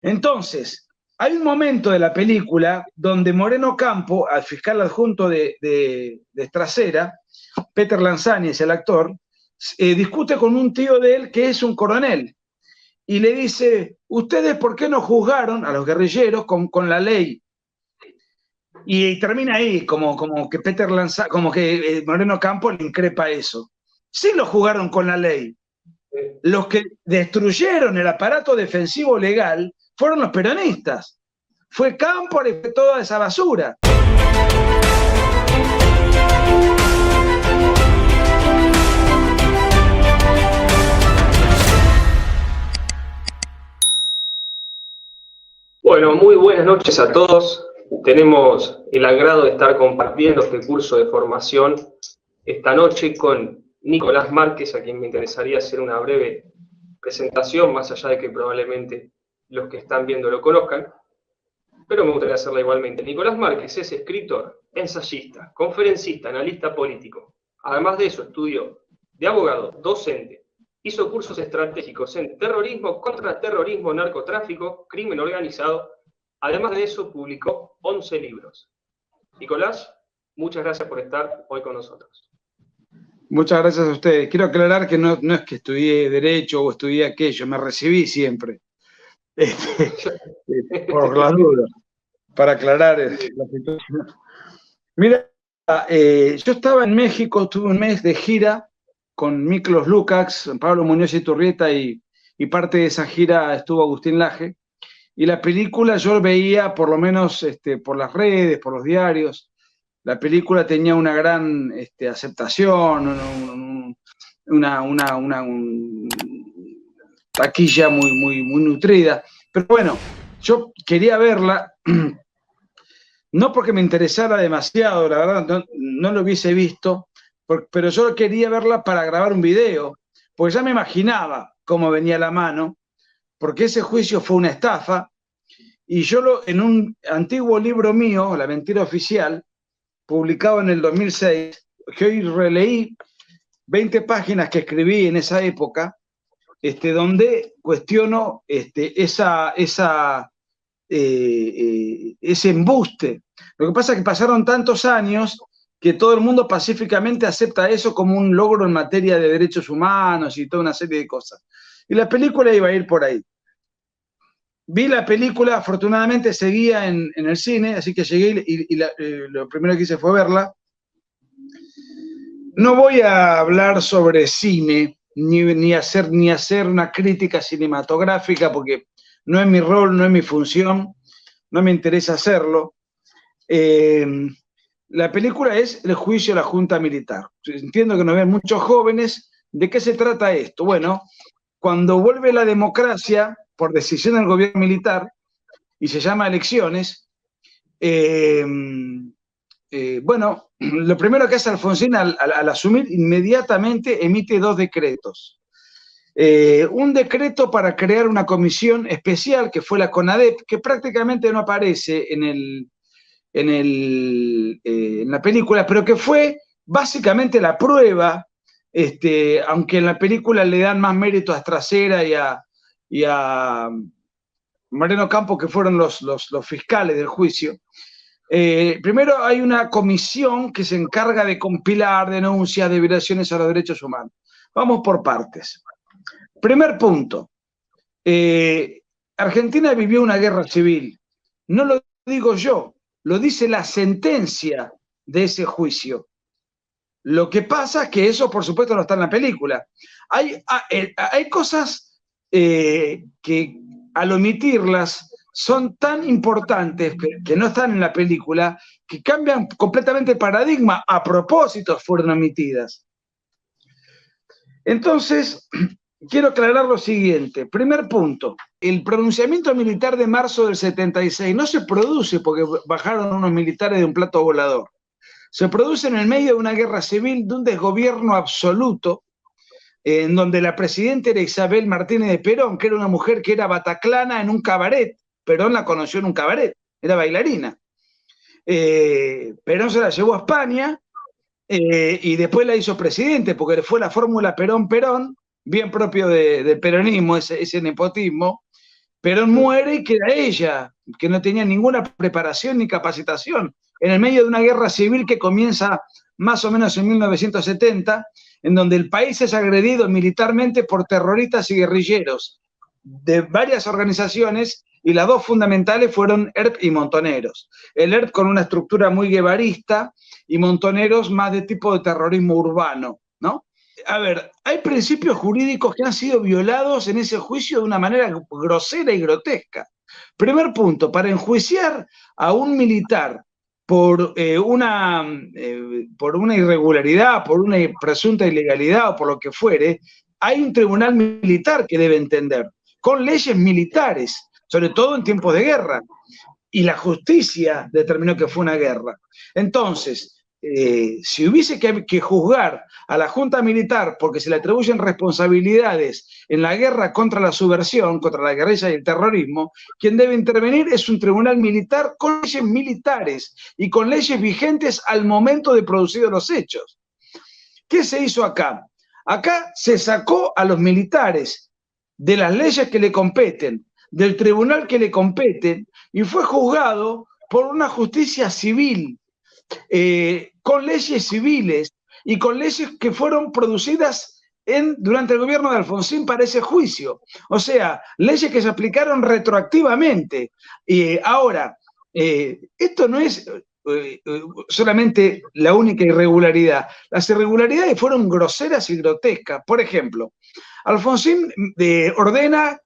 Entonces, hay un momento de la película donde Moreno Campo, al fiscal adjunto de Trasera, Peter Lanzani es el actor, discute con un tío de él que es un coronel y le dice, ¿ustedes por qué no juzgaron a los guerrilleros con la ley? Y termina ahí, como que Peter Lanzani, como que Moreno Campo le increpa eso. Sí lo jugaron con la ley. Los que destruyeron el aparato defensivo legal fueron los peronistas. Fue Campo y fue toda esa basura. Bueno, muy buenas noches a todos. Tenemos el agrado de estar compartiendo este curso de formación esta noche con Nicolás Márquez, a quien me interesaría hacer una breve presentación, más allá de que probablemente los que están viendo lo conozcan, pero me gustaría hacerla igualmente. Nicolás Márquez es escritor, ensayista, conferencista, analista político. Además de eso, estudió de abogado, docente, hizo cursos estratégicos en terrorismo, contraterrorismo, narcotráfico, crimen organizado. Además de eso, publicó 11 libros. Nicolás, muchas gracias por estar hoy con nosotros. Muchas gracias a ustedes. Quiero aclarar que no es que estudié Derecho o estudié aquello, me recibí siempre. Por la duda, para aclarar la situación. Mira, yo estaba en México, estuve un mes de gira con Miklos Lukács, Pablo Muñoz Iturrieta y parte de esa gira estuvo Agustín Laje. Y la película yo veía por lo menos por las redes, por los diarios. La película tenía una gran aceptación, una taquilla muy nutrida. Pero bueno, yo quería verla, no porque me interesara demasiado, la verdad, no lo hubiese visto, pero yo quería verla para grabar un video, porque ya me imaginaba cómo venía la mano, porque ese juicio fue una estafa, y yo en un antiguo libro mío, La Mentira Oficial, publicado en el 2006, que hoy releí 20 páginas que escribí en esa época, donde cuestiono ese embuste. Lo que pasa es que pasaron tantos años que todo el mundo pacíficamente acepta eso como un logro en materia de derechos humanos y toda una serie de cosas. Y la película iba a ir por ahí. Vi la película, afortunadamente seguía en el cine, así que llegué y lo primero que hice fue verla. No voy a hablar sobre cine, ni hacer una crítica cinematográfica, porque no es mi rol, no es mi función, no me interesa hacerlo. La película es El juicio de la Junta Militar. Entiendo que nos ven muchos jóvenes. ¿De qué se trata esto? Bueno, cuando vuelve la democracia por decisión del gobierno militar y se llama elecciones, bueno, lo primero que hace Alfonsín al asumir, inmediatamente emite 2 decretos. Un decreto para crear una comisión especial, que fue la CONADEP, que prácticamente no aparece en la película, pero que fue básicamente la prueba, aunque en la película le dan más mérito a Trasera y a Moreno Campo, que fueron los fiscales del juicio. Primero hay una comisión que se encarga de compilar denuncias de violaciones a los derechos humanos. Vamos por partes. Primer punto. Argentina vivió una guerra civil. No lo digo yo, lo dice la sentencia de ese juicio. Lo que pasa es que eso, por supuesto, no está en la película. Hay cosas que al omitirlas son tan importantes que no están en la película, que cambian completamente el paradigma. A propósito fueron omitidas. Entonces, quiero aclarar lo siguiente. Primer punto, el pronunciamiento militar de marzo del 76 no se produce porque bajaron unos militares de un plato volador. Se produce en el medio de una guerra civil, de un desgobierno absoluto, en donde la presidenta era Isabel Martínez de Perón, que era una mujer que era bataclana en un cabaret. Perón la conoció en un cabaret, era bailarina. Perón se la llevó a España y después la hizo presidente, porque fue la fórmula Perón-Perón, bien propio del peronismo, ese nepotismo. Perón muere y queda ella, que no tenía ninguna preparación ni capacitación, en el medio de una guerra civil que comienza más o menos en 1970, en donde el país es agredido militarmente por terroristas y guerrilleros de varias organizaciones, y las dos fundamentales fueron ERP y Montoneros. El ERP con una estructura muy guevarista y Montoneros más de tipo de terrorismo urbano, ¿no? A ver, hay principios jurídicos que han sido violados en ese juicio de una manera grosera y grotesca. Primer punto, para enjuiciar a un militar por una irregularidad, por una presunta ilegalidad o por lo que fuere, hay un tribunal militar que debe entender, con leyes militares, sobre todo en tiempos de guerra. Y la justicia determinó que fue una guerra. Entonces, si hubiese que juzgar a la Junta Militar porque se le atribuyen responsabilidades en la guerra contra la subversión, contra la guerrilla y el terrorismo, quien debe intervenir es un tribunal militar con leyes militares y con leyes vigentes al momento de producidos los hechos. ¿Qué se hizo acá? Acá se sacó a los militares de las leyes que le competen, del tribunal que le competen, y fue juzgado por una justicia civil, con leyes civiles y con leyes que fueron producidas durante el gobierno de Alfonsín para ese juicio. O sea, leyes que se aplicaron retroactivamente. Ahora, esto no es solamente la única irregularidad. Las irregularidades fueron groseras y grotescas. Por ejemplo, Alfonsín ordena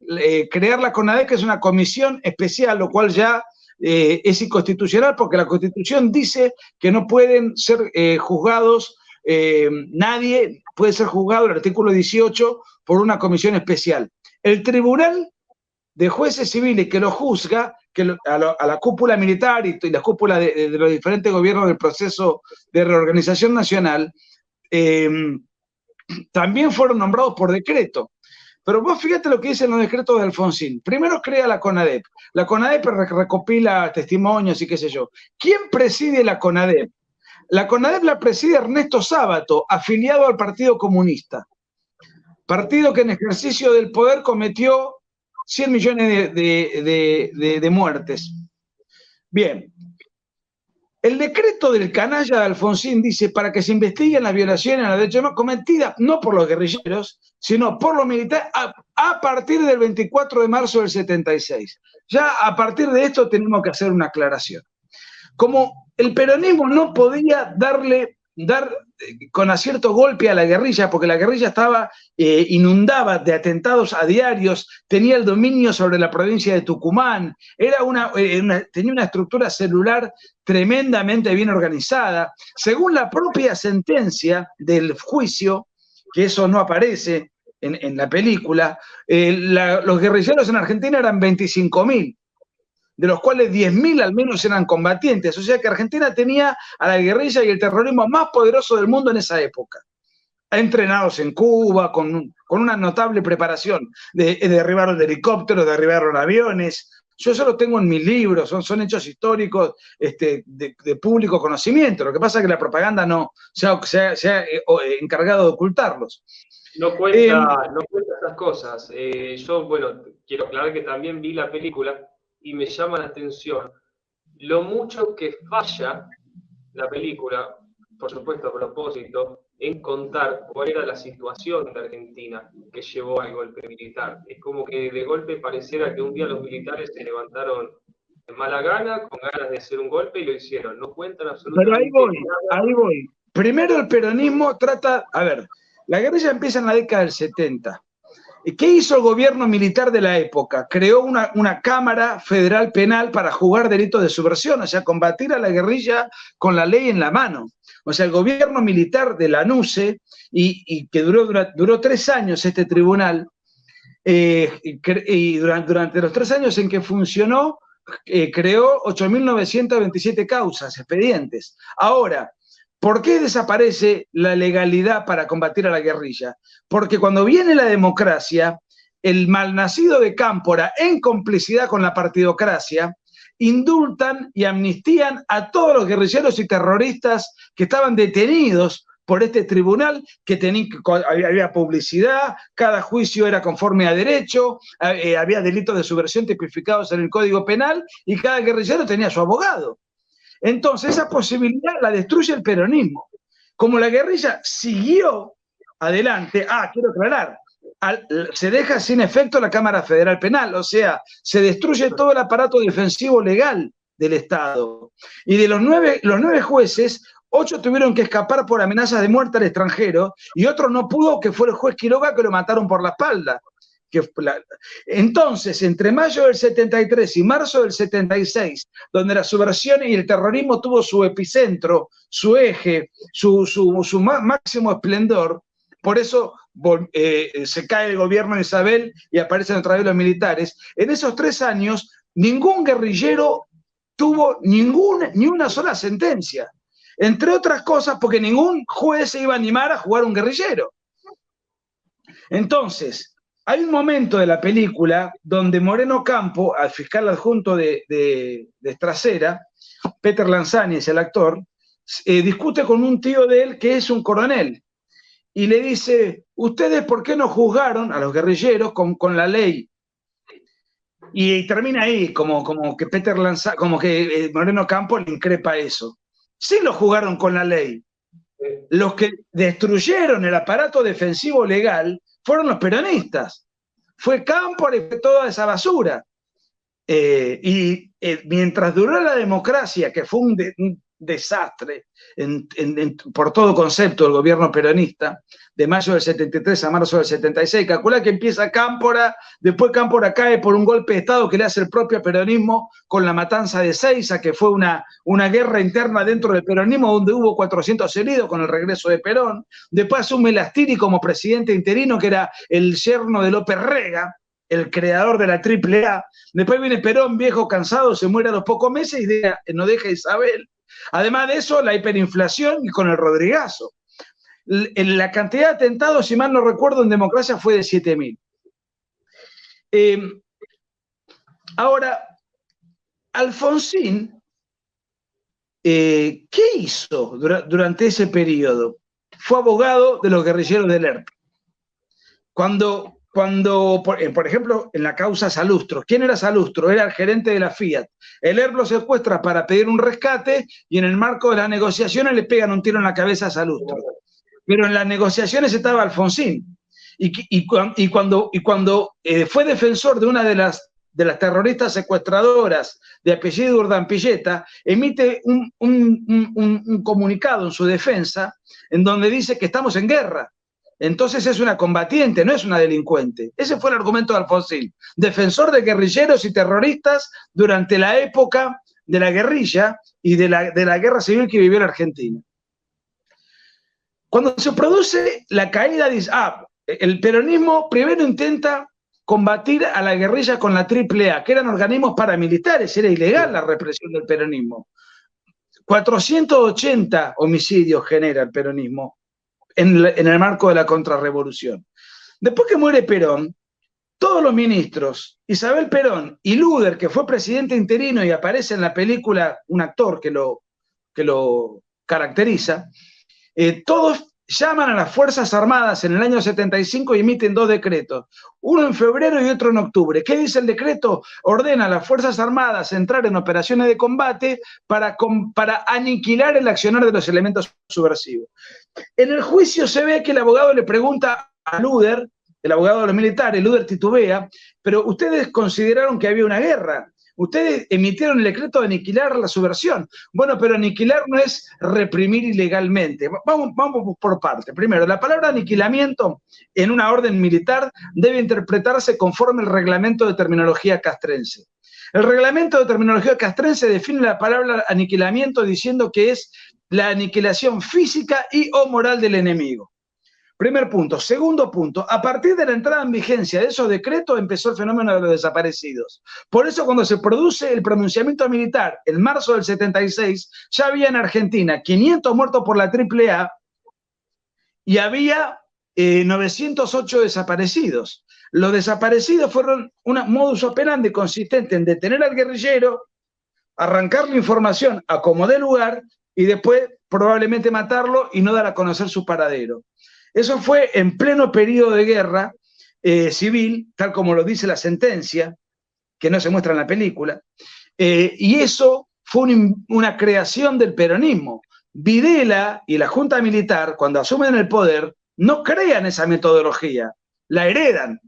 crear la CONADEP, que es una comisión especial, lo cual ya es inconstitucional porque la Constitución dice que no pueden ser juzgados, nadie puede ser juzgado, el artículo 18, por una comisión especial. El Tribunal de Jueces Civiles que lo juzga, a la cúpula militar y la cúpula de los diferentes gobiernos del proceso de reorganización nacional, también fueron nombrados por decreto. Pero vos fíjate lo que dicen los decretos de Alfonsín. Primero crea la CONADEP. La CONADEP recopila testimonios y qué sé yo. ¿Quién preside la CONADEP? La CONADEP la preside Ernesto Sábato, afiliado al Partido Comunista. Partido que en ejercicio del poder cometió 100 millones de muertes. Bien. El decreto del canalla de Alfonsín dice para que se investiguen las violaciones a los derechos humanos cometidas no por los guerrilleros, sino por los militares a partir del 24 de marzo del 76. Ya a partir de esto tenemos que hacer una aclaración. Como el peronismo no podía dar con acierto golpe a la guerrilla, porque la guerrilla estaba inundada de atentados a diarios, tenía el dominio sobre la provincia de Tucumán, tenía una estructura celular tremendamente bien organizada. Según la propia sentencia del juicio, que eso no aparece en la película, los guerrilleros en Argentina eran 25.000. De los cuales 10.000 al menos eran combatientes. O sea que Argentina tenía a la guerrilla y el terrorismo más poderoso del mundo en esa época. Entrenados en Cuba, con una notable preparación. Derribaron helicópteros, derribaron aviones. Yo eso lo tengo en mis libros, son hechos históricos de público conocimiento. Lo que pasa es que la propaganda no se ha encargado de ocultarlos. No cuenta esas cosas. Yo, bueno, quiero aclarar que también vi la película y me llama la atención lo mucho que falla la película, por supuesto a propósito, en contar cuál era la situación de Argentina que llevó al golpe militar. Es como que de golpe pareciera que un día los militares se levantaron de mala gana, con ganas de hacer un golpe y lo hicieron. No cuentan absolutamente nada. Ahí voy. Primero el peronismo trata, a ver, la guerrilla empieza en la década del 70. ¿Qué hizo el gobierno militar de la época? Creó una Cámara Federal Penal para juzgar delitos de subversión, o sea, combatir a la guerrilla con la ley en la mano. O sea, el gobierno militar de la NUCE, y que duró 3 años este tribunal, y durante los 3 años en que funcionó, creó 8.927 causas, expedientes. Ahora, ¿por qué desaparece la legalidad para combatir a la guerrilla? Porque cuando viene la democracia, el malnacido de Cámpora, en complicidad con la partidocracia, indultan y amnistían a todos los guerrilleros y terroristas que estaban detenidos por este tribunal, que había publicidad, cada juicio era conforme a derecho, había delitos de subversión tipificados en el Código Penal y cada guerrillero tenía su abogado. Entonces, esa posibilidad la destruye el peronismo. Como la guerrilla siguió adelante, quiero aclarar, se deja sin efecto la Cámara Federal Penal, o sea, se destruye todo el aparato defensivo legal del Estado. Y de los nueve jueces, 8 tuvieron que escapar por amenazas de muerte al extranjero y otro no pudo, que fue el juez Quiroga, que lo mataron por la espalda. Entonces, entre mayo del 73 y marzo del 76, donde la subversión y el terrorismo tuvo su epicentro, su eje, su máximo esplendor, por eso se cae el gobierno de Isabel y aparecen otra vez los militares. En esos 3 años, ningún guerrillero tuvo ni una sola sentencia. Entre otras cosas, porque ningún juez se iba a animar a jugar un guerrillero. Entonces, hay un momento de la película donde Moreno Campo, al fiscal adjunto de Trasera, Peter Lanzani es el actor, discute con un tío de él que es un coronel y le dice: ¿ustedes por qué no juzgaron a los guerrilleros con la ley? Y termina ahí, como que Peter Lanzani, como que Moreno Campo le increpa eso. Sí lo jugaron con la ley. Los que destruyeron el aparato defensivo legal fueron los peronistas. Fue Cámpora y fue toda esa basura. Mientras duró la democracia, que fue un desastre por todo concepto del gobierno peronista, de mayo del 73 a marzo del 76, calcula que empieza Cámpora, después Cámpora cae por un golpe de Estado que le hace el propio peronismo con la matanza de Seiza, que fue una guerra interna dentro del peronismo donde hubo 400 heridos con el regreso de Perón. Después asume Lastiri como presidente interino, que era el yerno de López Rega, el creador de la AAA. Después viene Perón, viejo, cansado, se muere a los pocos meses y no deja a Isabel. Además de eso, la hiperinflación y con el Rodrigazo. La cantidad de atentados, si mal no recuerdo, en democracia fue de 7.000. Ahora, Alfonsín, ¿qué hizo durante ese periodo? Fue abogado de los guerrilleros del ERP. Cuando por ejemplo, en la causa Salustro, ¿quién era Salustro? Era el gerente de la Fiat. El ERP lo secuestra para pedir un rescate y en el marco de las negociaciones le pegan un tiro en la cabeza a Salustro. Pero en las negociaciones estaba Alfonsín. Y cuando fue defensor de una de las terroristas secuestradoras de apellido Urdampilleta, emite un comunicado en su defensa en donde dice que estamos en guerra. Entonces es una combatiente, no es una delincuente. Ese fue el argumento de Alfonsín, defensor de guerrilleros y terroristas durante la época de la guerrilla y de la guerra civil que vivió la Argentina. Cuando se produce la caída, el peronismo primero intenta combatir a la guerrilla con la AAA, que eran organismos paramilitares, era ilegal la represión del peronismo. 480 homicidios genera el peronismo en el marco de la contrarrevolución. Después que muere Perón, todos los ministros, Isabel Perón y Luder, que fue presidente interino y aparece en la película un actor que lo caracteriza, todos llaman a las Fuerzas Armadas en el año 75 y emiten 2 decretos, uno en febrero y otro en octubre. ¿Qué dice el decreto? Ordena a las Fuerzas Armadas entrar en operaciones de combate para aniquilar el accionar de los elementos subversivos. En el juicio se ve que el abogado le pregunta a Luder, el abogado de los militares, Luder titubea, pero ustedes consideraron que había una guerra. Ustedes emitieron el decreto de aniquilar la subversión. Bueno, pero aniquilar no es reprimir ilegalmente. Vamos por parte. Primero, la palabra aniquilamiento en una orden militar debe interpretarse conforme el reglamento de terminología castrense. El reglamento de terminología castrense define la palabra aniquilamiento diciendo que es la aniquilación física y o moral del enemigo. Primer punto. Segundo punto, a partir de la entrada en vigencia de esos decretos empezó el fenómeno de los desaparecidos. Por eso cuando se produce el pronunciamiento militar en marzo del 76, ya había en Argentina 500 muertos por la AAA y había 908 desaparecidos. Los desaparecidos fueron un modus operandi consistente en detener al guerrillero, arrancar la información a como dé lugar y después probablemente matarlo y no dar a conocer su paradero. Eso fue en pleno periodo de guerra civil, tal como lo dice la sentencia, que no se muestra en la película, y eso fue una creación del peronismo. Videla y la Junta Militar, cuando asumen el poder, no crean esa metodología, la heredan.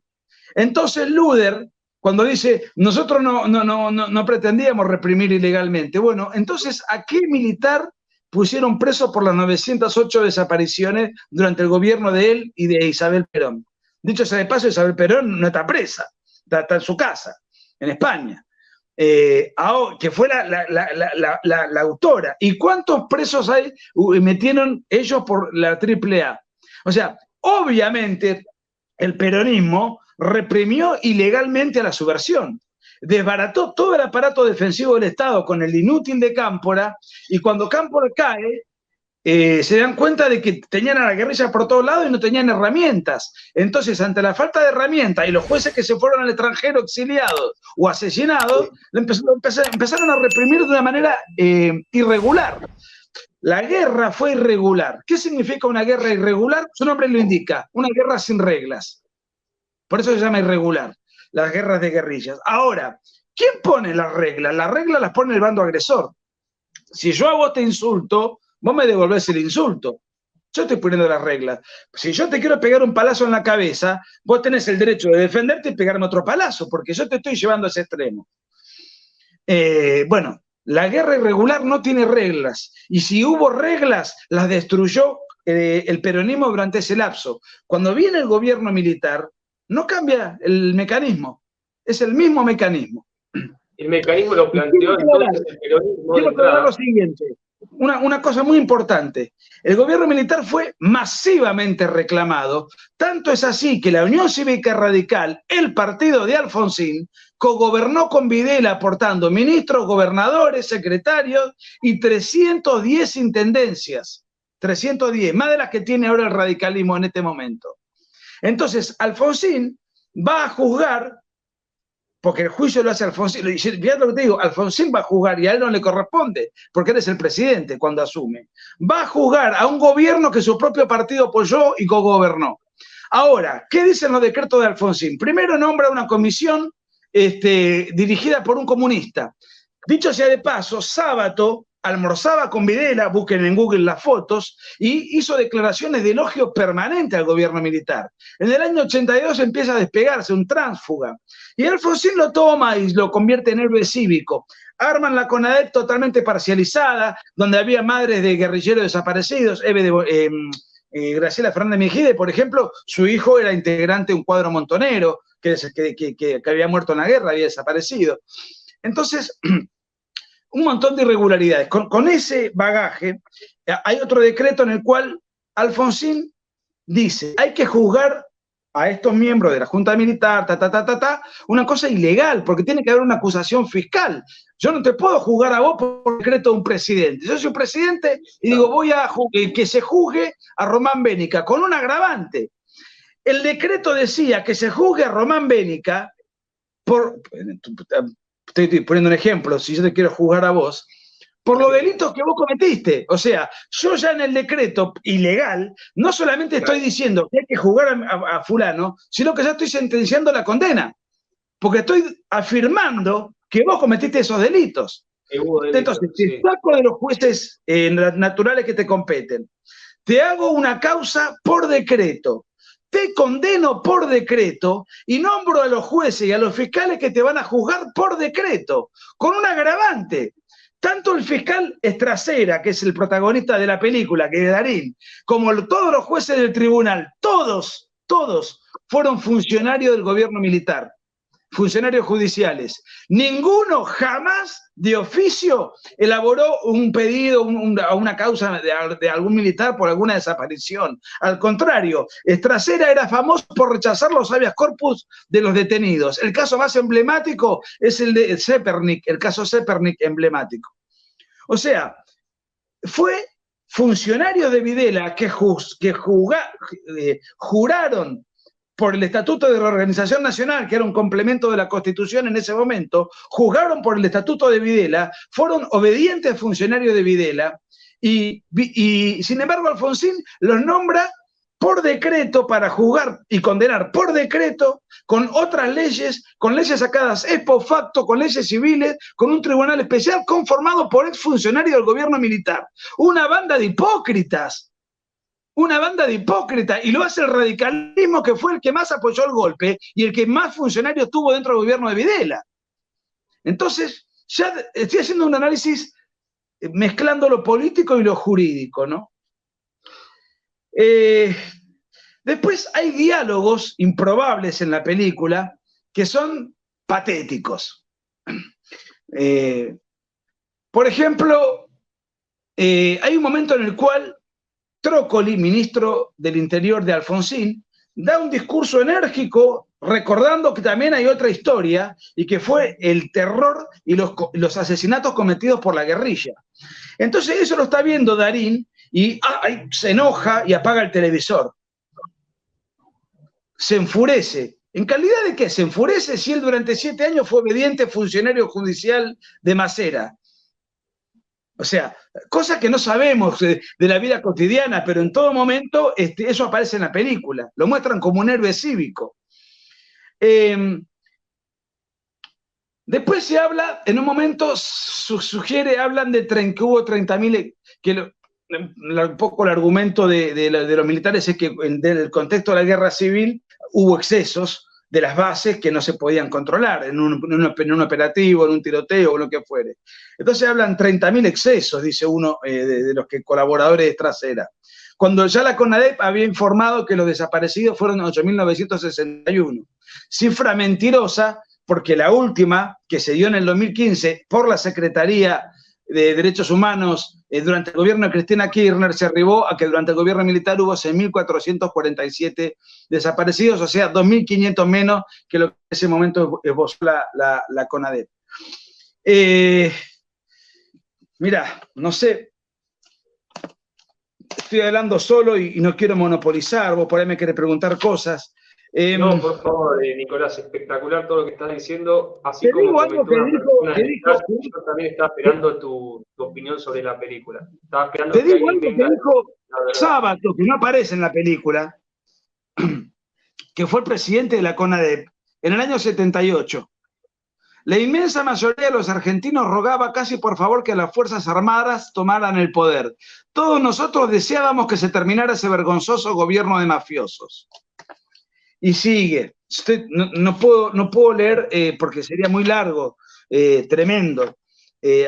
Entonces Luder, cuando dice, nosotros no pretendíamos reprimir ilegalmente, bueno, entonces, ¿a qué militar pusieron preso por las 908 desapariciones durante el gobierno de él y de Isabel Perón? Dicho sea de paso, Isabel Perón no está presa, está en su casa, en España. Que fue la autora. ¿Y cuántos presos hay metieron ellos por la AAA? O sea, obviamente el peronismo reprimió ilegalmente a la subversión, desbarató todo el aparato defensivo del Estado con el inútil de Cámpora, y cuando Cámpora cae, se dan cuenta de que tenían a la guerrilla por todos lados y no tenían herramientas. Entonces, ante la falta de herramientas y los jueces que se fueron al extranjero exiliados o asesinados, empezaron a reprimir de una manera irregular. La guerra fue irregular. ¿Qué significa una guerra irregular? Su nombre lo indica, una guerra sin reglas. Por eso se llama irregular, las guerras de guerrillas. Ahora, ¿quién pone las reglas? Las reglas las pone el bando agresor. Si yo a vos te insulto, vos me devolvés el insulto. Yo estoy poniendo las reglas. Si yo te quiero pegar un palazo en la cabeza, vos tenés el derecho de defenderte y pegarme otro palazo, porque yo te estoy llevando a ese extremo. Bueno, la guerra irregular no tiene reglas, y si hubo reglas, las destruyó el peronismo durante ese lapso. Cuando viene el gobierno militar, no cambia el mecanismo, es el mismo mecanismo. El mecanismo lo planteó entonces el peronismo. Quiero aclarar lo siguiente, una cosa muy importante. El gobierno militar fue masivamente reclamado, tanto es así que la Unión Cívica Radical, el partido de Alfonsín, cogobernó con Videla aportando ministros, gobernadores, secretarios y 310 intendencias. 310, más de las que tiene ahora el radicalismo en este momento. Entonces, Alfonsín va a juzgar, porque el juicio lo hace Alfonsín, fíjate lo que te digo, Alfonsín va a juzgar y a él no le corresponde, porque él es el presidente cuando asume. Va a juzgar a un gobierno que su propio partido apoyó y cogobernó. Ahora, ¿qué dicen los decretos de Alfonsín? Primero nombra una comisión dirigida por un comunista. Dicho sea de paso, Sábato almorzaba con Videla, busquen en Google las fotos, y hizo declaraciones de elogio permanente al gobierno militar. En el año 82 empieza a despegarse, un tránsfuga, y Alfonsín lo toma y lo convierte en héroe cívico. Arman la CONADEP totalmente parcializada, donde había madres de guerrilleros desaparecidos, Graciela Fernández Mejide, por ejemplo, su hijo era integrante de un cuadro montonero, que había muerto en la guerra, había desaparecido. Entonces, un montón de irregularidades. Con ese bagaje, hay otro decreto en el cual Alfonsín dice, hay que juzgar a estos miembros de la Junta Militar, una cosa ilegal, porque tiene que haber una acusación fiscal. Yo no te puedo juzgar a vos por decreto de un presidente. Yo soy un presidente y digo, voy a que se juzgue a Román Bénica, con un agravante. El decreto decía que se juzgue a Román Bénica por... Estoy poniendo un ejemplo, si yo te quiero juzgar a vos, por los delitos que vos cometiste. O sea, yo ya en el decreto ilegal, no solamente estoy diciendo que hay que juzgar a fulano, sino que ya estoy sentenciando la condena, porque estoy afirmando que vos cometiste esos delitos. Entonces, te saco de los jueces naturales que te competen, te hago una causa por decreto, te condeno por decreto y nombro a los jueces y a los fiscales que te van a juzgar por decreto, con un agravante. Tanto el fiscal Estracera, que es el protagonista de la película, que es Darín, como todos los jueces del tribunal, todos fueron funcionarios del gobierno militar, funcionarios judiciales. Ninguno jamás de oficio elaboró un pedido, una causa de algún militar por alguna desaparición. Al contrario, Estracera era famoso por rechazar los habeas corpus de los detenidos. El caso más emblemático es el de Zepernik, el caso Zepernik emblemático. O sea, fue funcionarios de Videla que juraron por el Estatuto de la Organización Nacional, que era un complemento de la Constitución en ese momento, juzgaron por el Estatuto de Videla, fueron obedientes funcionarios de Videla, Y sin embargo Alfonsín los nombra por decreto para juzgar y condenar por decreto, con otras leyes, con leyes sacadas ex post facto, con leyes civiles, con un tribunal especial conformado por exfuncionarios del gobierno militar. Una banda de hipócritas. Una banda de hipócritas, y lo hace el radicalismo, que fue el que más apoyó el golpe y el que más funcionarios tuvo dentro del gobierno de Videla. Entonces, ya estoy haciendo un análisis mezclando lo político y lo jurídico, ¿no? Después hay diálogos improbables en la película que son patéticos. Por ejemplo, hay un momento en el cual Trócoli, ministro del Interior de Alfonsín, da un discurso enérgico recordando que también hay otra historia y que fue el terror y los asesinatos cometidos por la guerrilla. Entonces eso lo está viendo Darín y se enoja y apaga el televisor. Se enfurece. ¿En calidad de qué? Se enfurece si él durante 7 años fue obediente funcionario judicial de Macera. O sea, cosas que no sabemos de la vida cotidiana, pero en todo momento eso aparece en la película. Lo muestran como un héroe cívico. Después se habla, en un momento hablan de que hubo 30.000, que un poco el argumento de los militares es que en el contexto de la guerra civil hubo excesos de las bases que no se podían controlar en un operativo, en un tiroteo o lo que fuere. Entonces hablan 30.000 excesos, dice uno de los colaboradores de Trasera. Cuando ya la CONADEP había informado que los desaparecidos fueron 8.961. Cifra mentirosa, porque la última, que se dio en el 2015 por la Secretaría de Derechos Humanos durante el gobierno de Cristina Kirchner, se arribó a que durante el gobierno militar hubo 6.447 desaparecidos, o sea, 2.500 menos que lo que en ese momento esbozó la CONADEP. Mira, no sé, estoy hablando solo y no quiero monopolizar, vos por ahí me querés preguntar cosas. No, por favor, Nicolás, espectacular todo lo que estás diciendo, así te como digo algo que dijo, yo también estaba esperando tu opinión sobre la película. Estaba esperando te que digo alguien algo que venga. dijo Sábato, que no aparece en la película, que fue el presidente de la CONADEP en el año 78. La inmensa mayoría de los argentinos rogaba casi por favor que las Fuerzas Armadas tomaran el poder. Todos nosotros deseábamos que se terminara ese vergonzoso gobierno de mafiosos. Y sigue. No puedo leer porque sería muy largo, tremendo.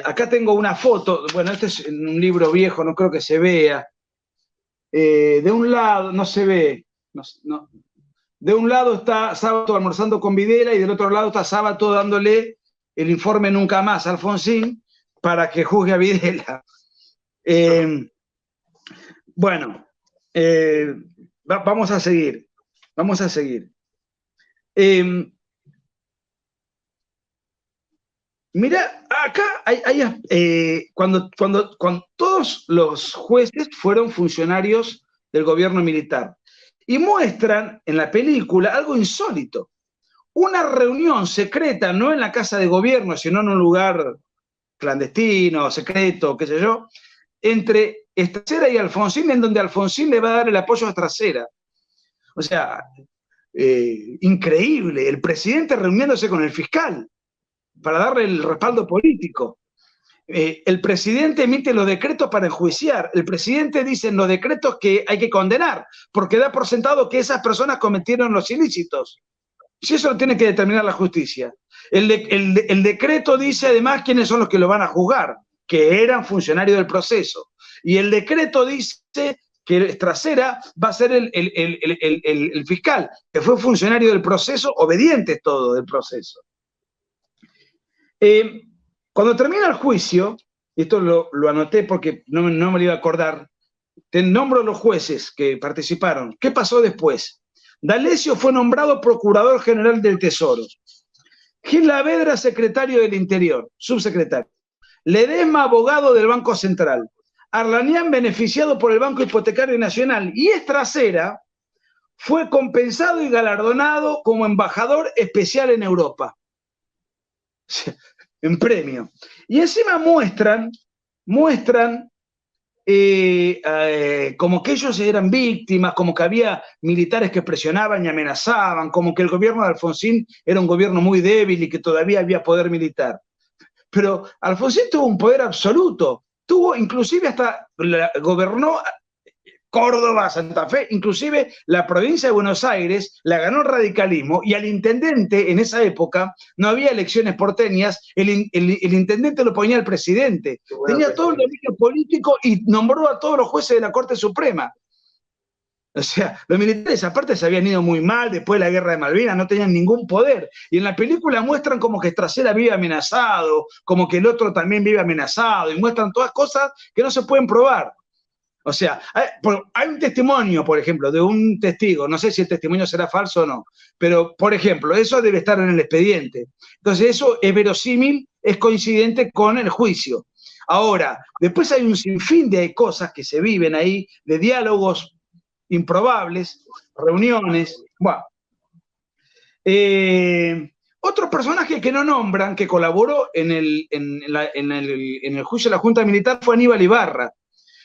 Acá tengo una foto, bueno, este es un libro viejo, no creo que se vea. De un lado, no se ve, no. De un lado está Sábato almorzando con Videla y del otro lado está Sábato dándole el informe Nunca Más a Alfonsín para que juzgue a Videla. Bueno, vamos a seguir. Vamos a seguir. Mira, acá cuando todos los jueces fueron funcionarios del gobierno militar y muestran en la película algo insólito. Una reunión secreta, no en la casa de gobierno, sino en un lugar clandestino, secreto, qué sé yo, entre Trasera y Alfonsín, en donde Alfonsín le va a dar el apoyo a Trasera. O sea, increíble, el presidente reuniéndose con el fiscal para darle el respaldo político. El presidente emite los decretos para enjuiciar. El presidente dice en los decretos que hay que condenar, porque da por sentado que esas personas cometieron los ilícitos. Si eso lo tiene que determinar la justicia. El decreto dice además quiénes son los que lo van a juzgar, que eran funcionarios del proceso. Y el decreto dice que Trasera va a ser el fiscal, que fue funcionario del proceso, obediente todo del proceso. Cuando termina el juicio, y esto lo anoté porque no me lo iba a acordar, te nombro los jueces que participaron. ¿Qué pasó después? D'Alessio fue nombrado Procurador General del Tesoro. Gil Lavedra, secretario del Interior, subsecretario. Ledesma, abogado del Banco Central. Arlanián, beneficiado por el Banco Hipotecario Nacional. Y Trasera fue compensado y galardonado como embajador especial en Europa. En premio. Y encima muestran como que ellos eran víctimas, como que había militares que presionaban y amenazaban, como que el gobierno de Alfonsín era un gobierno muy débil y que todavía había poder militar. Pero Alfonsín tuvo un poder absoluto, tuvo inclusive gobernó Córdoba, Santa Fe, inclusive la provincia de Buenos Aires la ganó el radicalismo y al intendente en esa época no había elecciones porteñas, el intendente lo ponía el presidente, tenía todo el dominio político y nombró a todos los jueces de la Corte Suprema. O sea, los militares aparte se habían ido muy mal después de la guerra de Malvinas, no tenían ningún poder. Y en la película muestran como que Stracera vive amenazado, como que el otro también vive amenazado, y muestran todas cosas que no se pueden probar. O sea, hay un testimonio, por ejemplo, de un testigo, no sé si el testimonio será falso o no, pero, por ejemplo, eso debe estar en el expediente. Entonces, eso es verosímil, es coincidente con el juicio. Ahora, después hay un sinfín de cosas que se viven ahí, de diálogos improbables, reuniones, bueno. Otro personaje que no nombran, que colaboró en el juicio de la Junta Militar fue Aníbal Ibarra,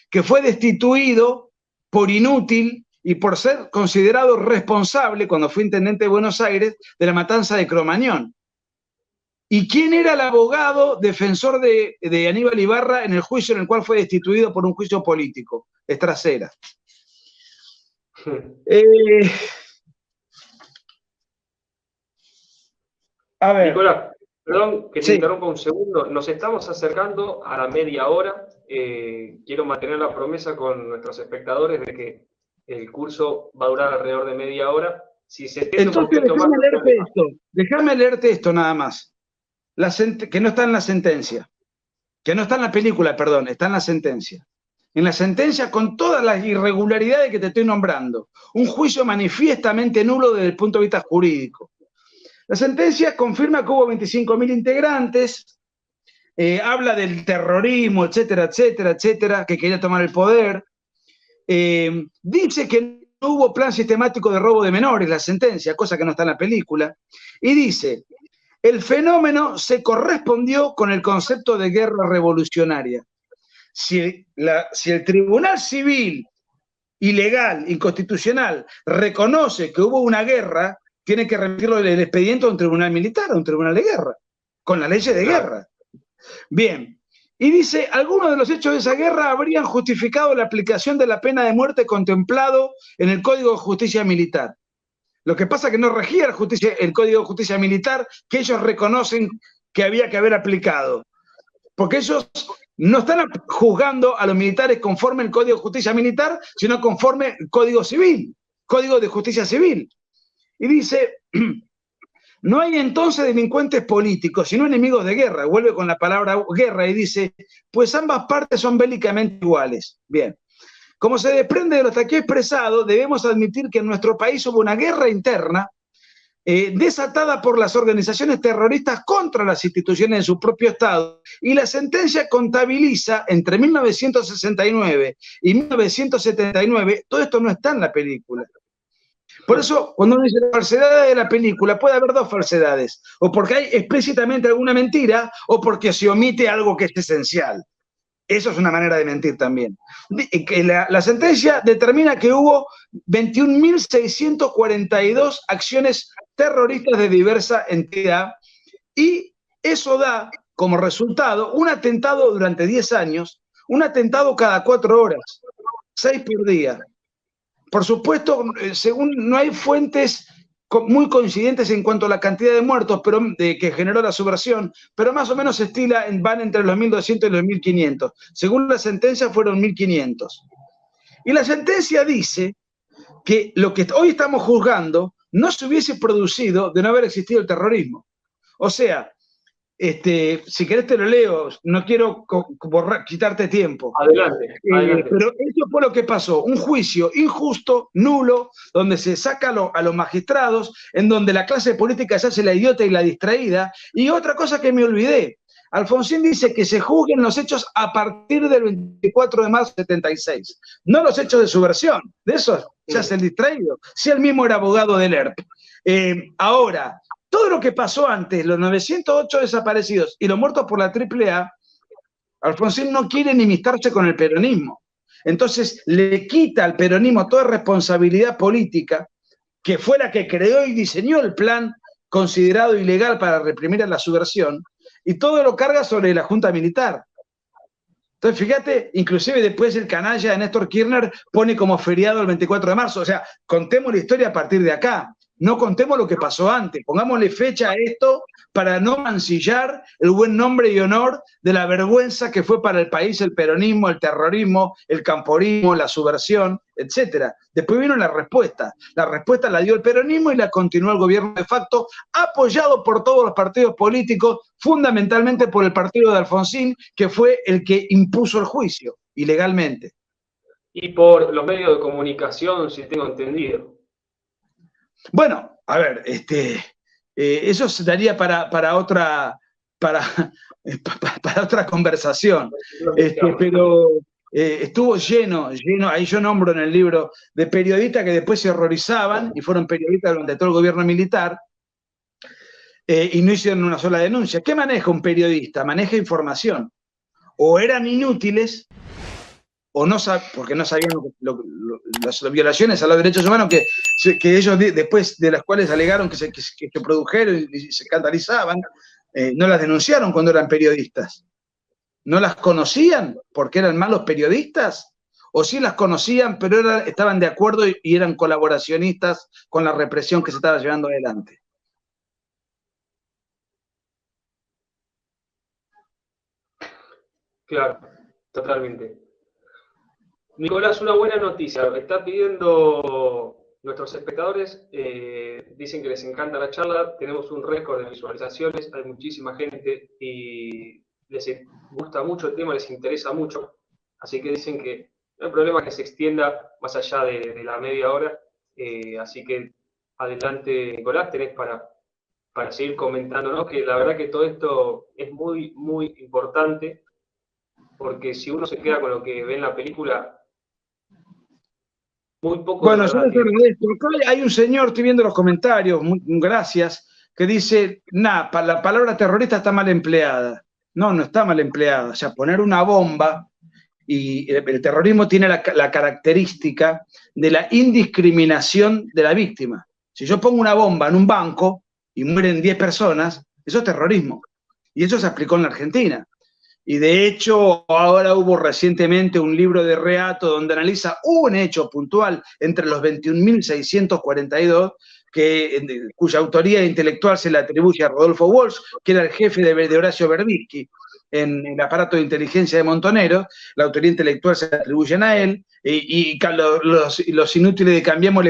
que fue destituido por inútil y por ser considerado responsable, cuando fue intendente de Buenos Aires, de la matanza de Cromañón. ¿Y quién era el abogado defensor de Aníbal Ibarra en el juicio en el cual fue destituido por un juicio político? Stracera. A ver. Nicolás, perdón que te interrumpa un segundo. Nos estamos acercando a la media hora. Quiero mantener la promesa con nuestros espectadores de que el curso va a durar alrededor de media hora. Si se Entonces, déjame leerte esto nada más. Que no está en la sentencia. Que no está en la película, perdón, está en la sentencia. En la sentencia, con todas las irregularidades que te estoy nombrando. Un juicio manifiestamente nulo desde el punto de vista jurídico. La sentencia confirma que hubo 25.000 integrantes, habla del terrorismo, etcétera, etcétera, etcétera, que quería tomar el poder. Dice que no hubo plan sistemático de robo de menores, la sentencia, cosa que no está en la película. Y dice, el fenómeno se correspondió con el concepto de guerra revolucionaria. Si el Tribunal Civil ilegal, inconstitucional, reconoce que hubo una guerra, tiene que remitirlo del expediente a un tribunal militar, a un tribunal de guerra, con la ley de guerra. Bien, y dice, algunos de los hechos de esa guerra habrían justificado la aplicación de la pena de muerte contemplado en el Código de Justicia Militar. Lo que pasa es que no regía el Código de Justicia Militar que ellos reconocen que había que haber aplicado. Porque ellos no están juzgando a los militares conforme el Código de Justicia Militar, sino conforme el Código Civil, Código de Justicia Civil. Y dice, no hay entonces delincuentes políticos, sino enemigos de guerra. Vuelve con la palabra guerra y dice, pues ambas partes son bélicamente iguales. Bien. Como se desprende de lo hasta aquí expresado, debemos admitir que en nuestro país hubo una guerra interna desatada por las organizaciones terroristas contra las instituciones de su propio Estado, y la sentencia contabiliza entre 1969 y 1979, todo esto no está en la película. Por eso, cuando uno dice la falsedad de la película, puede haber dos falsedades, o porque hay explícitamente alguna mentira, o porque se omite algo que es esencial. Eso es una manera de mentir también. La sentencia determina que hubo 21.642 acciones terroristas de diversa entidad, y eso da como resultado un atentado durante 10 años, un atentado cada 4 horas, 6 por día. Por supuesto, según no hay fuentes muy coincidentes en cuanto a la cantidad de muertos que generó la subversión, pero más o menos se estila, van entre los 1.200 y los 1.500. Según la sentencia fueron 1.500. Y la sentencia dice que lo que hoy estamos juzgando no se hubiese producido de no haber existido el terrorismo. O sea, si querés te lo leo, no quiero quitarte tiempo. Adelante, adelante. Pero eso fue lo que pasó, un juicio injusto, nulo, donde se saca a los magistrados, en donde la clase política se hace la idiota y la distraída. Y otra cosa que me olvidé, Alfonsín dice que se juzguen los hechos a partir del 24 de marzo de 76, no los hechos de subversión, de eso se hace el distraído, si él mismo era abogado del ERP. Ahora, todo lo que pasó antes, los 908 desaparecidos y los muertos por la AAA, Alfonsín no quiere enemistarse con el peronismo. Entonces le quita al peronismo toda responsabilidad política, que fue la que creó y diseñó el plan considerado ilegal para reprimir a la subversión, y todo lo carga sobre la Junta Militar. Entonces, fíjate, inclusive después el canalla de Néstor Kirchner pone como feriado el 24 de marzo. O sea, contemos la historia a partir de acá. No contemos lo que pasó antes. Pongámosle fecha a esto para no mancillar el buen nombre y honor de la vergüenza que fue para el país el peronismo, el terrorismo, el camporismo, la subversión, etcétera. Después vino la respuesta. La respuesta la dio el peronismo y la continuó el gobierno de facto, apoyado por todos los partidos políticos, fundamentalmente por el partido de Alfonsín, que fue el que impuso el juicio, ilegalmente. Y por los medios de comunicación, si tengo entendido. Bueno, a ver, eso se daría para otra conversación, pero estuvo lleno, ahí yo nombro en el libro, de periodistas que después se horrorizaban y fueron periodistas durante todo el gobierno militar y no hicieron una sola denuncia. ¿Qué maneja un periodista? Maneja información. O eran inútiles, o no porque no sabían las violaciones a los derechos humanos que ellos después de las cuales alegaron que se produjeron y se escandalizaban, no las denunciaron cuando eran periodistas. ¿No las conocían porque eran malos periodistas? ¿O sí las conocían, pero estaban de acuerdo y eran colaboracionistas con la represión que se estaba llevando adelante? Claro, totalmente. Nicolás, una buena noticia. Está pidiendo nuestros espectadores, dicen que les encanta la charla, tenemos un récord de visualizaciones, hay muchísima gente y les gusta mucho el tema, les interesa mucho, así que dicen que no hay problema que se extienda más allá de la media hora, así que adelante, Nicolás, tenés para seguir comentando, ¿no? Que la verdad que todo esto es muy, muy importante, porque si uno se queda con lo que ve en la película, muy poco. Bueno, yo les agradezco. Acá hay un señor, estoy viendo los comentarios, gracias, que dice, la palabra terrorista está mal empleada. No, no está mal empleada. O sea, poner una bomba, y el terrorismo tiene la característica de la indiscriminación de la víctima. Si yo pongo una bomba en un banco y mueren 10 personas, eso es terrorismo. Y eso se aplicó en la Argentina. Y de hecho, ahora hubo recientemente un libro de Reato donde analiza un hecho puntual entre los 21.642, cuya autoría intelectual se le atribuye a Rodolfo Walsh, que era el jefe de Horacio Berbisky en el aparato de inteligencia de Montonero. La autoría intelectual se le atribuyen a él, y los inútiles de Cambiemos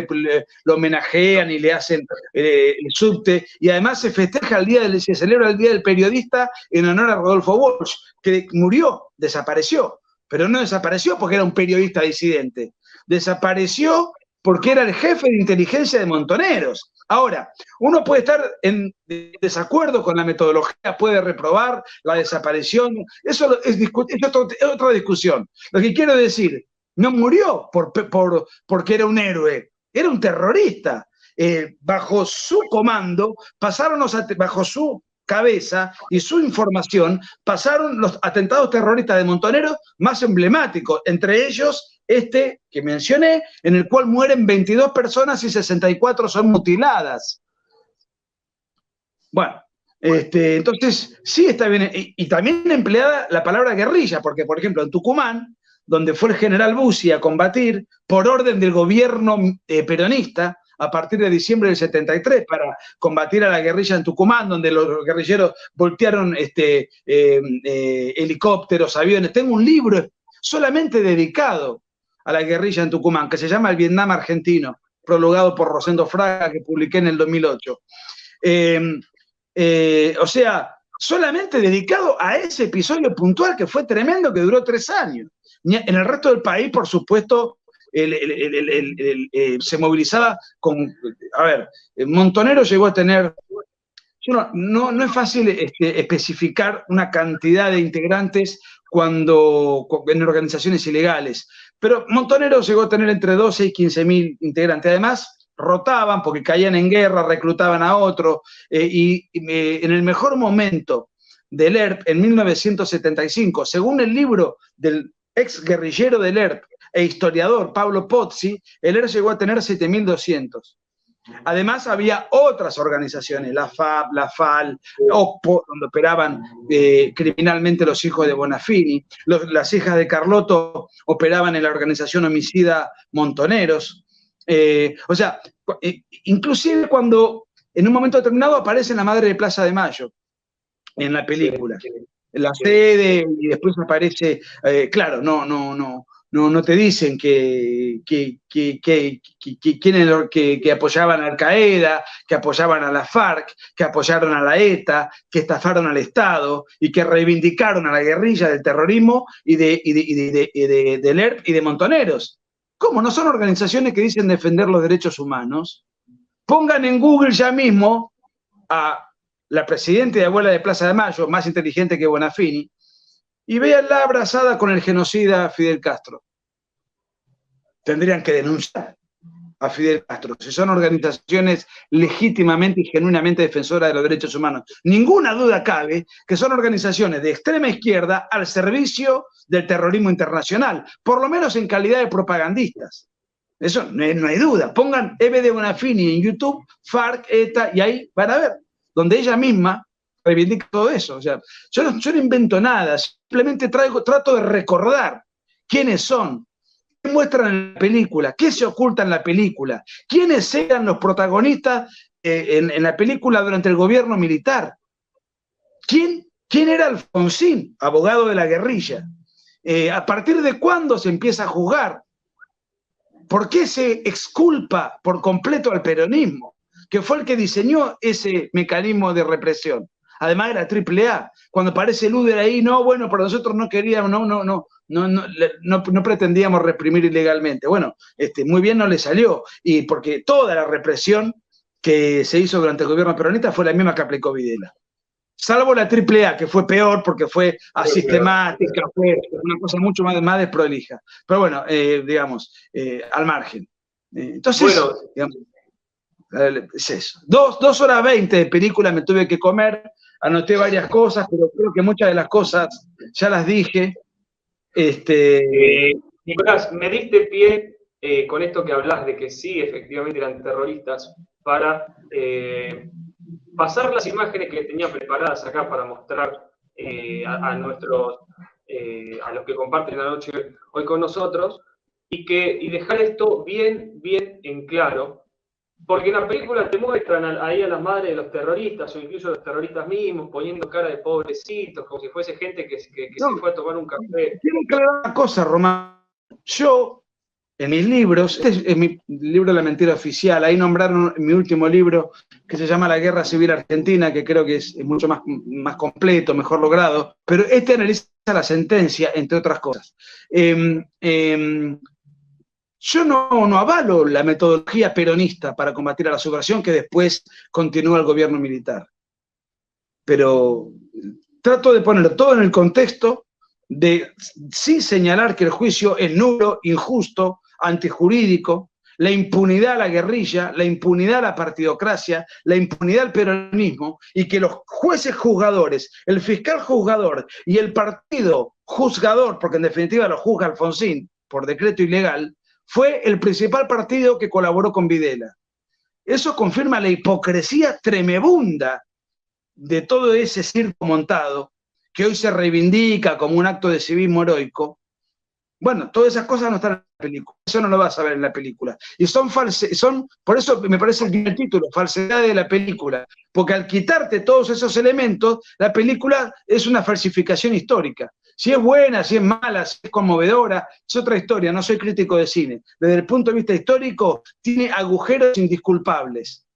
lo homenajean y le hacen el subte, y además se festeja se celebra el Día del Periodista en honor a Rodolfo Walsh, que murió, desapareció, pero no desapareció porque era un periodista disidente, desapareció porque era el jefe de inteligencia de Montoneros. Ahora, uno puede estar en desacuerdo con la metodología, puede reprobar la desaparición, eso es otra discusión. Lo que quiero decir, no murió porque era un héroe, era un terrorista. Bajo su comando, bajo su cabeza y su información, pasaron los atentados terroristas de Montoneros más emblemáticos, entre ellos que mencioné, en el cual mueren 22 personas y 64 son mutiladas. Bueno, entonces sí está bien, y también empleada la palabra guerrilla, porque por ejemplo en Tucumán, donde fue el general Bussi a combatir por orden del gobierno peronista, a partir de diciembre del 73, para combatir a la guerrilla en Tucumán, donde los guerrilleros voltearon helicópteros, aviones. Tengo un libro solamente dedicado a la guerrilla en Tucumán, que se llama El Vietnam Argentino, prologado por Rosendo Fraga, que publiqué en el 2008. O sea, solamente dedicado a ese episodio puntual que fue tremendo, que duró 3 años. En el resto del país, por supuesto, se movilizaba con... A ver, Montonero llegó a tener... No es fácil especificar una cantidad de integrantes en organizaciones ilegales, pero Montonero llegó a tener entre 12 y 15.000 integrantes. Además, rotaban porque caían en guerra, reclutaban a otros, y en el mejor momento del ERP, en 1975, según el libro del ex guerrillero del ERP, e historiador Pablo Pozzi, el ERP llegó a tener 7.200. Además, había otras organizaciones, la FAP, la FAL, OPPO, donde operaban criminalmente los hijos de Bonafini. Las hijas de Carlotto operaban en la organización homicida Montoneros. O sea, inclusive cuando en un momento determinado aparece la madre de Plaza de Mayo en la película. La sede, y después aparece, claro, no te dicen que apoyaban a Al Qaeda, que apoyaban a la FARC, que apoyaron a la ETA, que estafaron al Estado y que reivindicaron a la guerrilla del terrorismo y del ERP y de Montoneros. ¿Cómo? ¿No son organizaciones que dicen defender los derechos humanos? Pongan en Google ya mismo a la presidenta y abuela de Plaza de Mayo, más inteligente que Bonafini, y véanla abrazada con el genocida Fidel Castro. Tendrían que denunciar a Fidel Castro, si son organizaciones legítimamente y genuinamente defensoras de los derechos humanos. Ninguna duda cabe que son organizaciones de extrema izquierda al servicio del terrorismo internacional, por lo menos en calidad de propagandistas. Eso no hay duda. Pongan Eve de Bonafini en YouTube, FARC, ETA, y ahí van a ver, donde ella misma reivindica todo eso. O sea, yo no invento nada, simplemente trato de recordar quiénes son, qué muestran en la película, qué se oculta en la película, quiénes eran los protagonistas en la película durante el gobierno militar. ¿Quién era Alfonsín, abogado de la guerrilla? ¿A partir de cuándo se empieza a juzgar? ¿Por qué se exculpa por completo al peronismo, que fue el que diseñó ese mecanismo de represión? Además de la AAA, cuando aparece Luder ahí, no, bueno, pero nosotros no queríamos, no pretendíamos reprimir ilegalmente. Bueno, muy bien no le salió, y porque toda la represión que se hizo durante el gobierno peronista fue la misma que aplicó Videla. Salvo la AAA, que fue peor porque fue asistemática, fue una cosa mucho más desprolija. Pero bueno, digamos, al margen. Entonces, bueno, digamos, es eso. 2 horas 20 de película me tuve que comer, anoté varias cosas, pero creo que muchas de las cosas ya las dije. Nicolás, me diste pie con esto que hablas de que sí, efectivamente eran terroristas, para pasar las imágenes que tenía preparadas acá para mostrar a los que comparten la noche hoy con nosotros, y dejar esto bien en claro, porque en la película te muestran ahí a las madres de los terroristas, o incluso los terroristas mismos, poniendo cara de pobrecitos, como si fuese gente que se fue a tomar un café. Quiero aclarar una cosa, Román. Yo, en mis libros, este es mi libro La Mentira Oficial, ahí nombraron mi último libro, que se llama La Guerra Civil Argentina, que creo que es mucho más completo, mejor logrado, pero analiza la sentencia, entre otras cosas. Yo no avalo la metodología peronista para combatir a la subversión que después continúa el gobierno militar. Pero trato de ponerlo todo en el contexto de sí señalar que el juicio es nulo, injusto, antijurídico, la impunidad a la guerrilla, la impunidad a la partidocracia, la impunidad al peronismo, y que los jueces juzgadores, el fiscal juzgador y el partido juzgador, porque en definitiva lo juzga Alfonsín por decreto ilegal, fue el principal partido que colaboró con Videla. Eso confirma la hipocresía tremebunda de todo ese circo montado, que hoy se reivindica como un acto de civismo heroico. Bueno, todas esas cosas no están en la película, eso no lo vas a ver en la película. Y por eso me parece el título, falsedad de la película, porque al quitarte todos esos elementos, la película es una falsificación histórica. Si es buena, si es mala, si es conmovedora, es otra historia, no soy crítico de cine. Desde el punto de vista histórico, tiene agujeros indisculpables.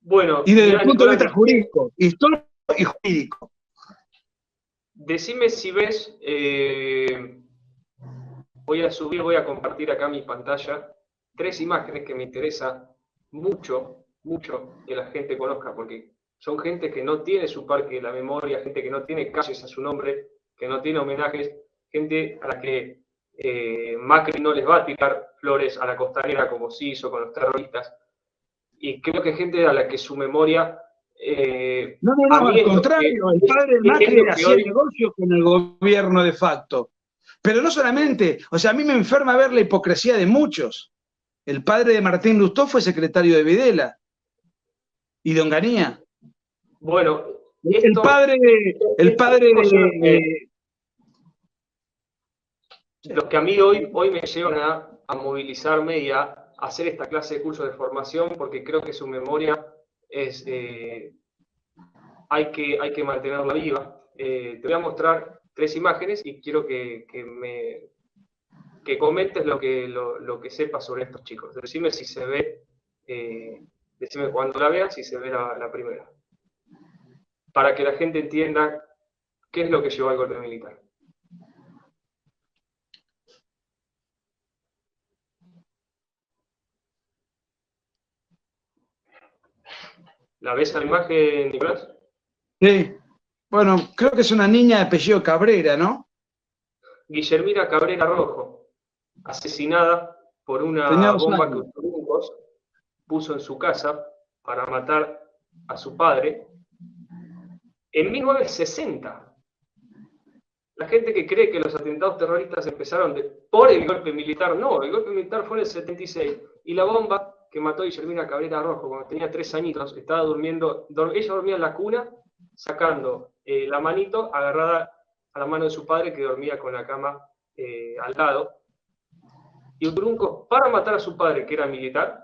Bueno, y desde el punto de vista jurídico, histórico y jurídico. Decime si ves, voy a compartir acá mi pantalla, 3 imágenes que me interesa mucho que la gente conozca, porque son gente que no tiene su parque de la memoria, gente que no tiene calles a su nombre, que no tiene homenajes, gente a la que Macri no les va a tirar flores a la costanera como se hizo con los terroristas, y creo que gente a la que su memoria... al contrario, el padre de Macri hacía negocio con el gobierno de facto. Pero no solamente, o sea, a mí me enferma ver la hipocresía de muchos. El padre de Martín Lustó fue secretario de Videla y de Onganía. Bueno, El padre estos son de... los que a mí hoy me llevan a movilizarme y a hacer esta clase de cursos de formación, porque creo que su memoria es, hay que mantenerla viva. Te voy a mostrar 3 imágenes y quiero que comentes lo que sepas sobre estos chicos. Decime si se ve, decime cuando la veas si se ve la primera. Para que la gente entienda qué es lo que llevó al golpe militar. ¿La ves a la imagen, Nicolás? Sí. Bueno, creo que es una niña de apellido Cabrera, ¿no? Guillermina Cabrera Rojo, asesinada por Tenía una 2 bomba que años. Uturungos puso en su casa para matar a su padre en 1960. La gente que cree que los atentados terroristas empezaron por el golpe militar, no, el golpe militar fue en el 76. Y la bomba que mató a Guillermina Cabrera Rojo cuando tenía 3 añitos, estaba durmiendo, ella dormía en la cuna, sacando la manito agarrada a la mano de su padre que dormía con la cama al lado. Y Utrunco, para matar a su padre, que era militar,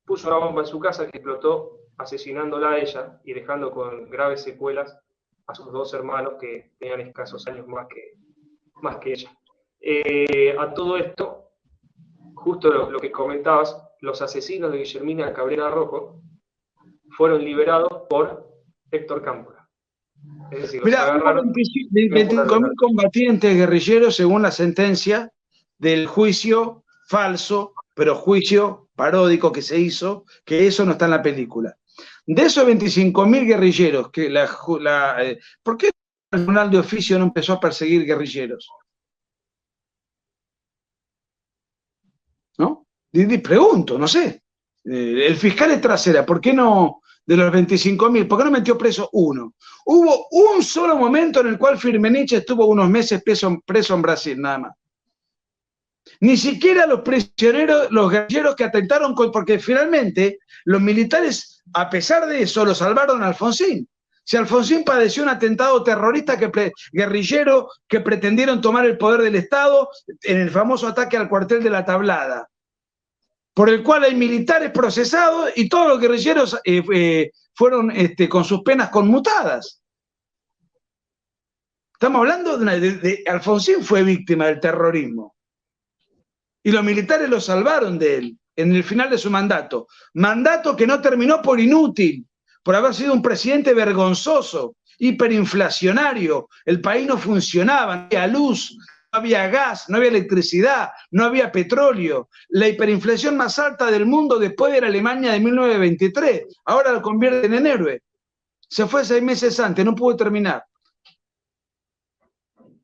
puso una bomba en su casa que explotó, asesinándola a ella y dejando con graves secuelas a sus 2 hermanos que tenían escasos años más que ella. A todo esto, justo lo que comentabas, los asesinos de Guillermina Cabrera Rojo fueron liberados por Héctor Cámpora. Es decir, los Mirá, hubo agarraron. 25.000 combatientes guerrilleros según la sentencia del juicio falso, pero juicio paródico que se hizo, que eso no está en la película. De esos 25.000 guerrilleros, ¿por qué el Tribunal de Oficio no empezó a perseguir guerrilleros? ¿No? Pregunto, no sé. El fiscal es Trasera, ¿por qué no, de los 25.000, por qué no metió preso uno? Hubo un solo momento en el cual Firmenich estuvo unos meses preso en Brasil, nada más. Ni siquiera los prisioneros, los guerrilleros que atentaron, porque finalmente los militares, a pesar de eso, lo salvaron a Alfonsín. Si Alfonsín padeció un atentado terrorista guerrillero que pretendieron tomar el poder del Estado en el famoso ataque al cuartel de la Tablada, por el cual hay militares procesados y todos los guerrilleros fueron con sus penas conmutadas. Estamos hablando de Alfonsín fue víctima del terrorismo. Y los militares lo salvaron de él en el final de su mandato. Mandato que no terminó por inútil, por haber sido un presidente vergonzoso, hiperinflacionario. El país no funcionaba, no había luz, no había gas, no había electricidad, no había petróleo. La hiperinflación más alta del mundo después de la Alemania de 1923. Ahora lo convierten en héroe. Se fue 6 meses antes, no pudo terminar.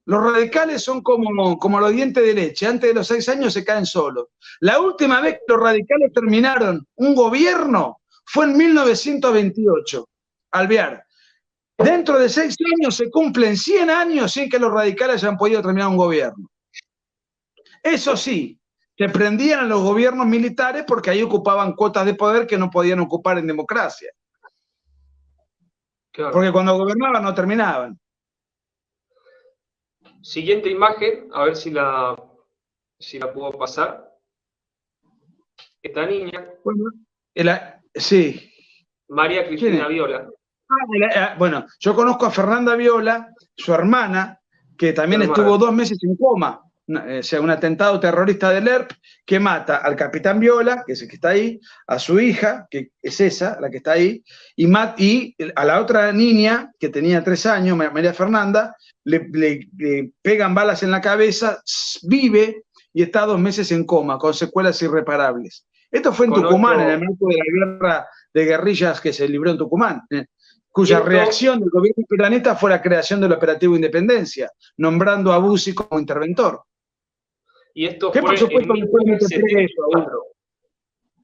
Los radicales son como los dientes de leche. Antes de los 6 años se caen solos. La última vez que los radicales terminaron un gobierno fue en 1928. Alvear. Dentro de 6 años se cumplen 100 años sin que los radicales hayan podido terminar un gobierno. Eso sí, se prendían a los gobiernos militares porque ahí ocupaban cuotas de poder que no podían ocupar en democracia. Claro. Porque cuando gobernaban no terminaban. Siguiente imagen, a ver si la puedo pasar. Esta niña. Bueno, sí. María Cristina Viola. Bueno, yo conozco a Fernanda Viola, su hermana, que también estuvo 2 meses en coma. O sea, un atentado terrorista del ERP que mata al capitán Viola, que es el que está ahí, a su hija, que es esa, la que está ahí, y a la otra niña, que tenía 3 años, María Fernanda, le pegan balas en la cabeza, vive y está 2 meses en coma, con secuelas irreparables. Esto fue en Tucumán, en el marco de la guerra de guerrillas que se libró en Tucumán, cuya reacción del gobierno peronista fue la creación del Operativo Independencia, nombrando a Bussi como interventor. Y esto fue en 1974.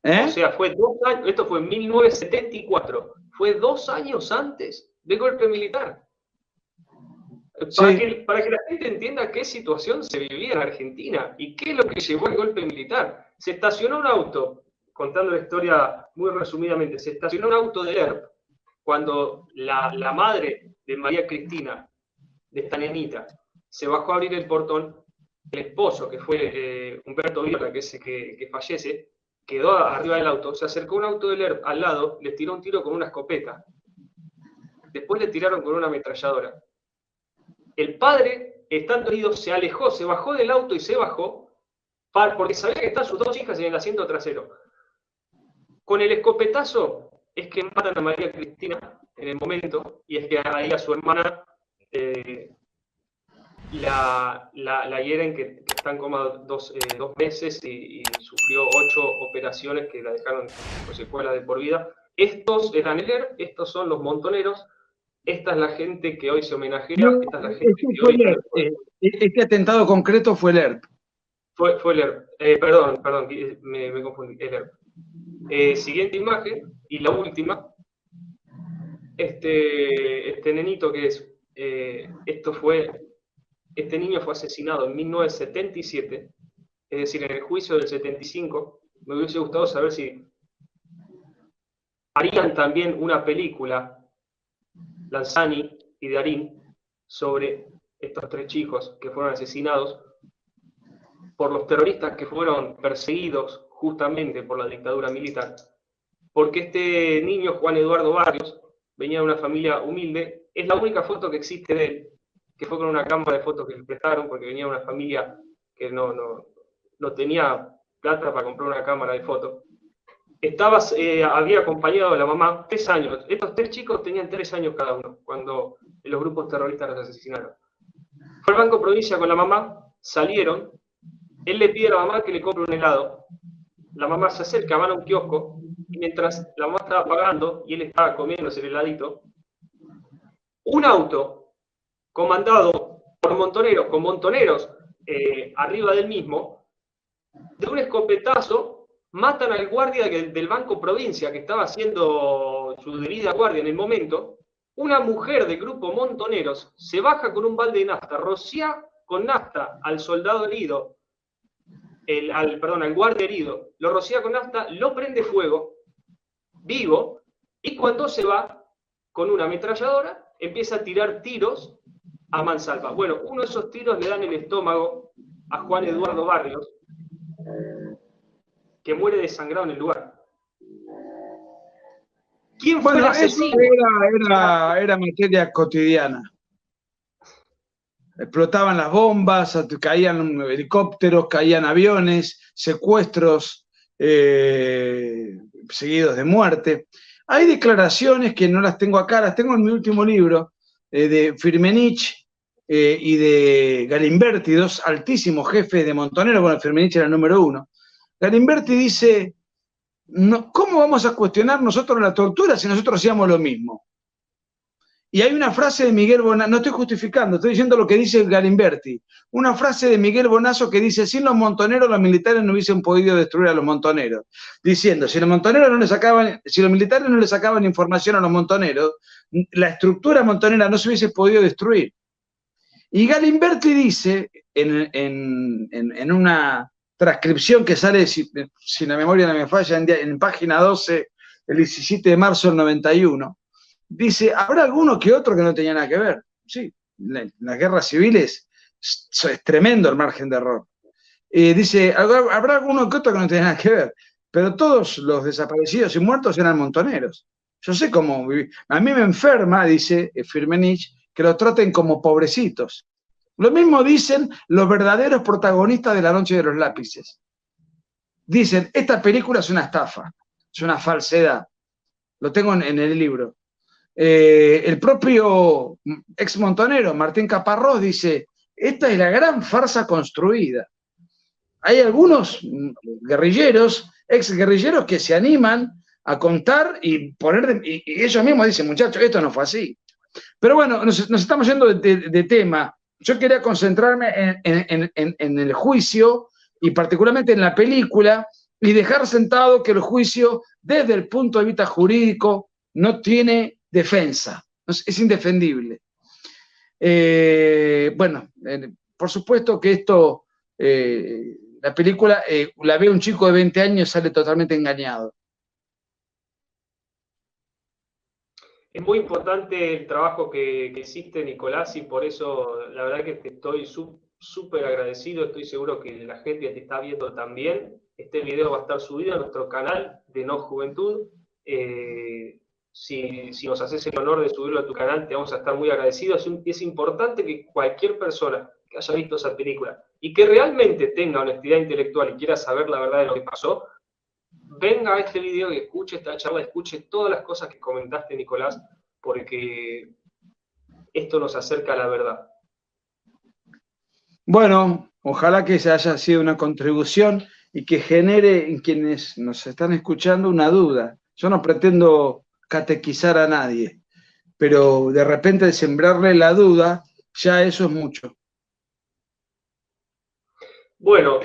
O sea, fue 2 años, esto fue en 1974. Fue 2 años antes del golpe militar. Sí. Para que la gente entienda qué situación se vivía en Argentina y qué es lo que llevó al golpe militar. Se estacionó un auto, contando la historia muy resumidamente, se estacionó un auto de ERP cuando la madre de María Cristina, de esta nenita, se bajó a abrir el portón. El esposo, que fue Humberto Viola, que es el que fallece, quedó arriba del auto, se acercó a un auto del ERP al lado, le tiró un tiro con una escopeta. Después le tiraron con una ametralladora. El padre, estando herido, se alejó, se bajó del auto y se bajó porque sabía que estaban sus dos hijas en el asiento trasero. Con el escopetazo es que matan a María Cristina en el momento, y es que ahí a su hermana la hieren, que está en coma 2 meses y sufrió 8 operaciones que la dejaron con secuelas de por vida. Estos eran el ERP, estos son los montoneros. Esta es la gente que hoy se homenajea, esta es la gente que hoy está en el... Este atentado concreto fue el ERP. Fue el ERP. Perdón, me confundí, el ERP. Siguiente imagen, y la última. Este nenito que es, este niño fue asesinado en 1977, es decir, en el juicio del 75. Me hubiese gustado saber si harían también una película, Lanzani y Darín, sobre estos 3 chicos que fueron asesinados por los terroristas que fueron perseguidos justamente por la dictadura militar, porque este niño, Juan Eduardo Barrios, venía de una familia humilde. Es la única foto que existe de él, que fue con una cámara de fotos que le prestaron, porque venía de una familia que no tenía plata para comprar una cámara de fotos. Había acompañado a la mamá 3 años. Estos 3 chicos tenían 3 años cada uno, cuando los grupos terroristas los asesinaron. Fue al Banco Provincia con la mamá, salieron, él le pide a la mamá que le compre un helado. La mamá se acerca, van a un kiosco, y mientras la mamá estaba pagando y él estaba comiéndose el heladito, un auto comandado por montoneros, con montoneros arriba del mismo, de un escopetazo matan al guardia del Banco Provincia, que estaba haciendo su debida guardia en el momento. Una mujer del grupo Montoneros se baja con un balde de nafta, rocía con nafta al soldado herido, al guardia herido, lo rocía con nafta, lo prende fuego, vivo, y cuando se va con una ametralladora, empieza a tirar tiros a mansalva. Bueno, uno de esos tiros le dan en el estómago a Juan Eduardo Barrios, que muere desangrado en el lugar. ¿Quién fue el asesino? Era materia cotidiana. Explotaban las bombas, caían helicópteros, caían aviones, secuestros seguidos de muerte. Hay declaraciones que no las tengo acá, las tengo en mi último libro, de Firmenich y de Galimberti, 2 altísimos jefes de Montonero. Bueno, Firmenich era el número 1. Galimberti dice, no, ¿cómo vamos a cuestionar nosotros la tortura si nosotros hacíamos lo mismo? Y hay una frase de Miguel Bonazo, no estoy justificando, estoy diciendo lo que dice Galimberti, una frase de Miguel Bonazo que dice, sin los montoneros los militares no hubiesen podido destruir a los montoneros, diciendo, si los militares no le sacaban información a los montoneros, la estructura montonera no se hubiese podido destruir. Y Galimberti dice, en una transcripción que sale, si la memoria no me falla, en página 12, el 17 de marzo del 91, dice, ¿habrá alguno que otro que no tenía nada que ver? Sí, en las guerras civiles es tremendo el margen de error. Dice, ¿habrá alguno que otro que no tenía nada que ver? Pero todos los desaparecidos y muertos eran montoneros. Yo sé cómo vivir. A mí me enferma, dice Firmenich, que lo traten como pobrecitos. Lo mismo dicen los verdaderos protagonistas de La Noche de los Lápices. Dicen, esta película es una estafa, es una falsedad. Lo tengo en el libro. El propio ex montonero, Martín Caparrós, dice, esta es la gran farsa construida. Hay algunos guerrilleros, ex guerrilleros, que se animan a contar y ellos mismos dicen, muchachos, esto no fue así. Pero bueno, nos estamos yendo de tema. Yo quería concentrarme en el juicio y particularmente en la película y dejar sentado que el juicio, desde el punto de vista jurídico, no tiene defensa, es indefendible. Bueno, por supuesto que esto, la película la ve un chico de 20 años y sale totalmente engañado. Es muy importante el trabajo que hiciste, Nicolás, y por eso la verdad que te estoy súper agradecido. Estoy seguro que la gente que te está viendo también. Este video va a estar subido a nuestro canal de No Juventud. Si nos haces el honor de subirlo a tu canal, te vamos a estar muy agradecidos. Es importante que cualquier persona que haya visto esa película y que realmente tenga honestidad intelectual y quiera saber la verdad de lo que pasó, venga a este video y escuche esta charla, escuche todas las cosas que comentaste, Nicolás, porque esto nos acerca a la verdad. Bueno, ojalá que se haya sido una contribución y que genere en quienes nos están escuchando una duda. Yo no pretendo catequizar a nadie, pero de repente sembrarle la duda, ya eso es mucho. Bueno,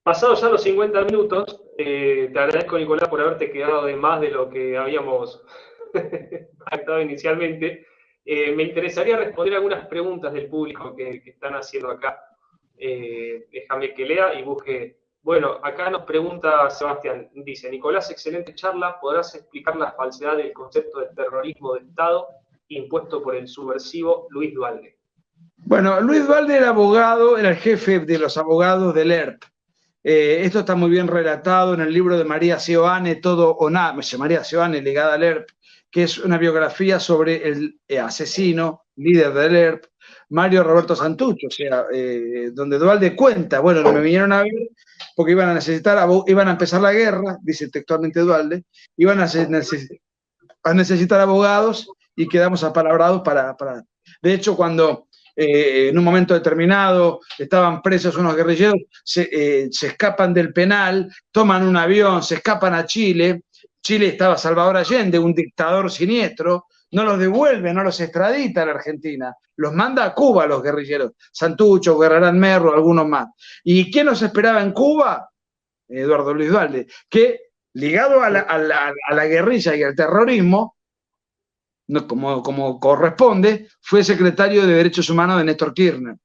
pasados ya los 50 minutos, te agradezco, Nicolás, por haberte quedado de más de lo que habíamos pactado inicialmente. Me interesaría responder algunas preguntas del público que están haciendo acá. Déjame que lea y busque. Bueno, acá nos pregunta Sebastián, dice, Nicolás, excelente charla, ¿podrás explicar la falsedad del concepto de terrorismo de Estado impuesto por el subversivo Luis Duhalde? Bueno, Luis Duhalde era abogado, era el jefe de los abogados del ERP. Esto está muy bien relatado en el libro de María Seoane, Todo o Nada, María Seoane, ligada al ERP, que es una biografía sobre el asesino, líder del ERP, Mario Roberto Santucho, o sea, donde Duhalde cuenta, bueno, me vinieron a ver porque iban a empezar la guerra, dice textualmente Duhalde, iban a necesitar abogados y quedamos apalabrados para. De hecho, cuando en un momento determinado estaban presos unos guerrilleros, se escapan del penal, toman un avión, se escapan a Chile. Chile estaba Salvador Allende, un dictador siniestro, no los devuelve, no los extradita a la Argentina, los manda a Cuba los guerrilleros, Santucho, Guerrerán Merlo, algunos más. ¿Y quién nos esperaba en Cuba? Eduardo Luis Duhalde, que ligado a la guerrilla y al terrorismo, no, como corresponde, fue secretario de Derechos Humanos de Néstor Kirchner.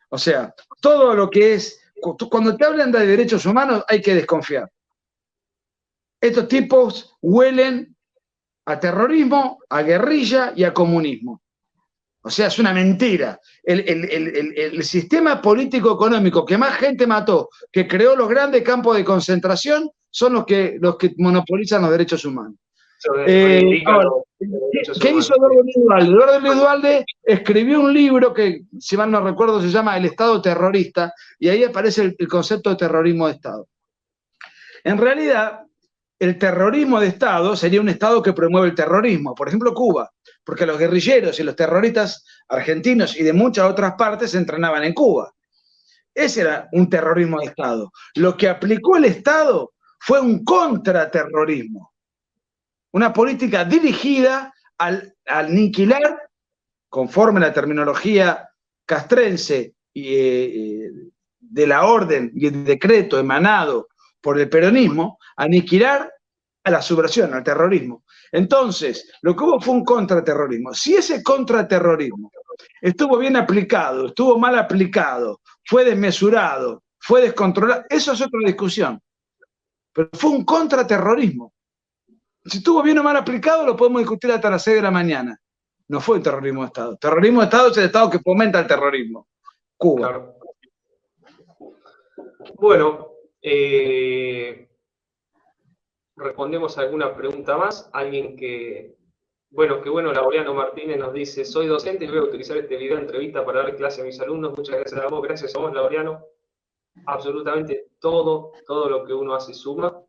O sea, todo lo que es, cuando te hablan de derechos humanos hay que desconfiar. Estos tipos huelen a terrorismo, a guerrilla y a comunismo. O sea, es una mentira. El sistema político-económico que más gente mató, que creó los grandes campos de concentración, son los que monopolizan los derechos humanos. Ahora, ¿qué hizo Eduardo Luis Duhalde? Eduardo Luis Duhalde escribió un libro que, si mal no recuerdo, se llama El Estado Terrorista, y ahí aparece el concepto de terrorismo de Estado. En realidad, el terrorismo de Estado sería un Estado que promueve el terrorismo, por ejemplo, Cuba, porque los guerrilleros y los terroristas argentinos y de muchas otras partes se entrenaban en Cuba. Ese era un terrorismo de Estado. Lo que aplicó el Estado fue un contraterrorismo, una política dirigida al aniquilar, conforme a la terminología castrense de la orden y el decreto emanado por el peronismo, aniquilar a la subversión, al terrorismo. Entonces, lo que hubo fue un contraterrorismo. Si ese contraterrorismo estuvo bien aplicado, estuvo mal aplicado, fue desmesurado, fue descontrolado, eso es otra discusión. Pero fue un contraterrorismo. Si estuvo bien o mal aplicado, lo podemos discutir hasta las 6 de la mañana. No fue un terrorismo de Estado. Terrorismo de Estado es el Estado que fomenta el terrorismo. Cuba. Claro. Bueno, respondemos a alguna pregunta más. Alguien que, bueno, Laureano Martínez nos dice, soy docente y voy a utilizar este video de entrevista para dar clase a mis alumnos. Muchas gracias a vos, gracias a vos, Laureano. Absolutamente todo lo que uno hace suma.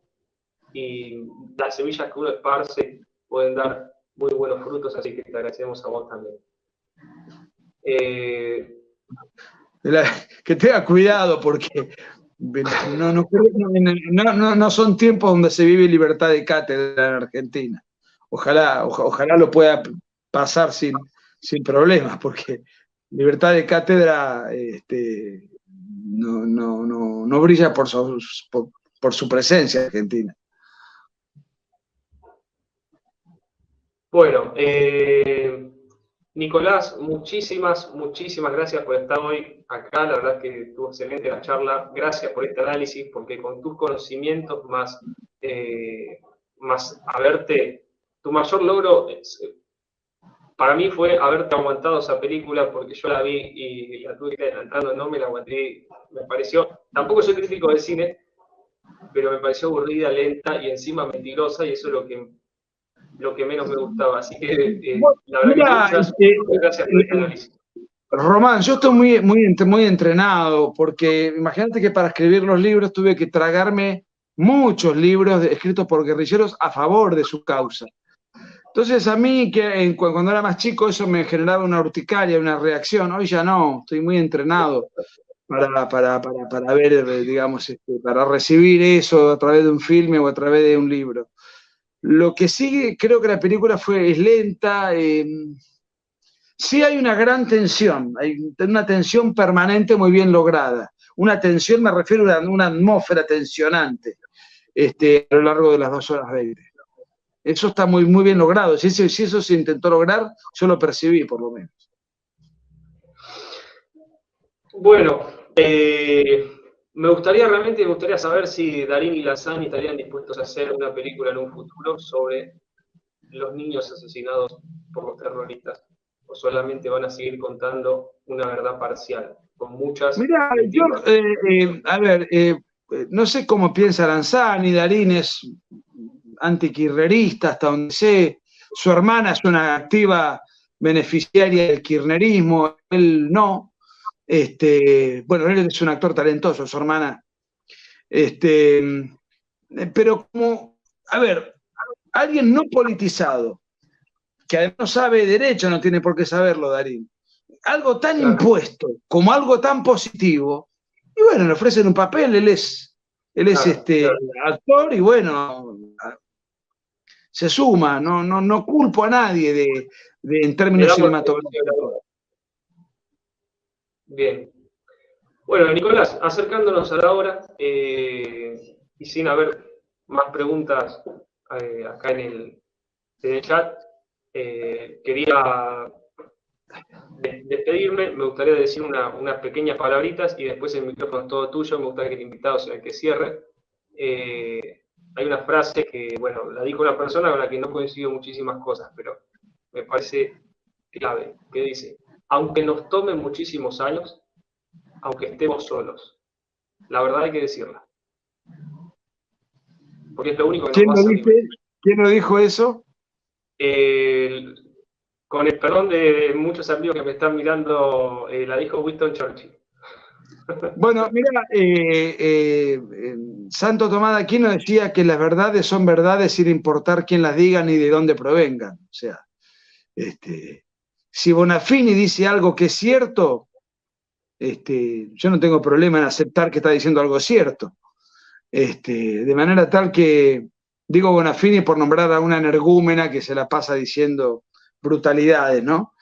Y las semillas que uno esparce pueden dar muy buenos frutos, así que te agradecemos a vos también. Que tenga cuidado porque no son tiempos donde se vive libertad de cátedra en Argentina. Ojalá lo pueda pasar sin problemas, porque libertad de cátedra no brilla por su presencia en Argentina. Bueno, Nicolás, muchísimas gracias por estar hoy acá. La verdad que estuvo excelente la charla. Gracias por este análisis, porque con tus conocimientos más tu mayor logro para mí fue haberte aguantado esa película, porque yo la vi y la tuve que ir adelantando, no me la aguanté. Me pareció, tampoco soy crítico de cine, pero me pareció aburrida, lenta y encima mentirosa, y eso es lo que menos me gustaba. Así que la verdad que Mira, muchas gracias por este análisis. Román, yo estoy muy entrenado, porque imagínate que para escribir los libros tuve que tragarme muchos libros escritos por guerrilleros a favor de su causa. Entonces a mí, cuando era más chico, eso me generaba una urticaria, una reacción. Hoy ya no, estoy muy entrenado para ver, digamos, para recibir eso a través de un filme o a través de un libro. Lo que sí, creo que la película es lenta. Sí hay una gran tensión, hay una tensión permanente muy bien lograda. Una tensión, me refiero a una atmósfera tensionante a lo largo de las 2 horas 20. Eso está muy bien logrado. Si eso se intentó lograr, yo lo percibí, por lo menos. Bueno, me gustaría saber si Darín y Lanzani estarían dispuestos a hacer una película en un futuro sobre los niños asesinados por los terroristas, o solamente van a seguir contando una verdad parcial, con muchas Mirá, mentiras. a ver, no sé cómo piensa Lanzani. Darín es antikirchnerista, hasta donde sé. Su hermana es una activa beneficiaria del kirchnerismo, él no. Bueno, él es un actor talentoso, su hermana. Pero a ver, alguien no politizado, que además no sabe derecho, no tiene por qué saberlo, Darín. Algo tan impuesto como algo tan positivo, y bueno, le ofrecen un papel, él es actor, y bueno, se suma, no culpo a nadie en términos cinematográficos. Bien. Bueno, Nicolás, acercándonos a la hora, y sin haber más preguntas acá en el chat, quería despedirme. Me gustaría decir unas pequeñas palabritas y después el micrófono es todo tuyo. Me gustaría que el invitado sea el que cierre. Hay una frase que, bueno, la dijo una persona con la que no coincido muchísimas cosas, pero me parece clave, que dice: aunque nos tomen muchísimos años, aunque estemos solos, la verdad hay que decirla, porque es lo único que nos va a salir. ¿Quién lo dijo eso? Con el perdón de muchos amigos que me están mirando, la dijo Winston Churchill. Bueno, mira, Santo Tomás de Aquino decía que las verdades son verdades sin importar quién las diga ni de dónde provengan. O sea, si Bonafini dice algo que es cierto, yo no tengo problema en aceptar que está diciendo algo cierto. De manera tal que digo Bonafini por nombrar a una energúmena que se la pasa diciendo brutalidades, ¿no?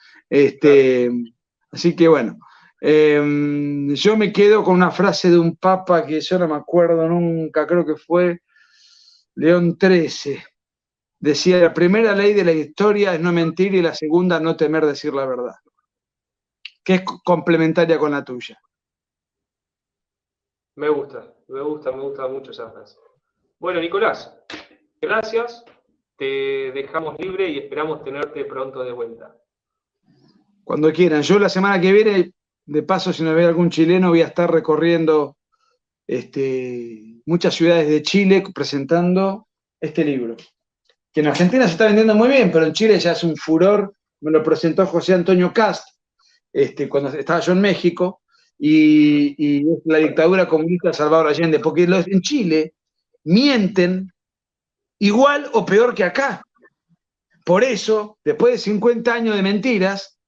Así que bueno, yo me quedo con una frase de un papa que yo no me acuerdo nunca, creo que fue León XIII. Decía: la primera ley de la historia es no mentir y la segunda no temer decir la verdad, que es complementaria con la tuya. Me gusta mucho esa frase. Bueno, Nicolás, gracias, te dejamos libre y esperamos tenerte pronto de vuelta. Cuando quieran. Yo la semana que viene, de paso, si no ve algún chileno, voy a estar recorriendo muchas ciudades de Chile presentando este libro, que en Argentina se está vendiendo muy bien, pero en Chile ya es un furor. Me lo presentó José Antonio Cast cuando estaba yo en México, y es la dictadura comunista de Salvador Allende, porque en Chile mienten igual o peor que acá. Por eso, después de 50 años de mentiras,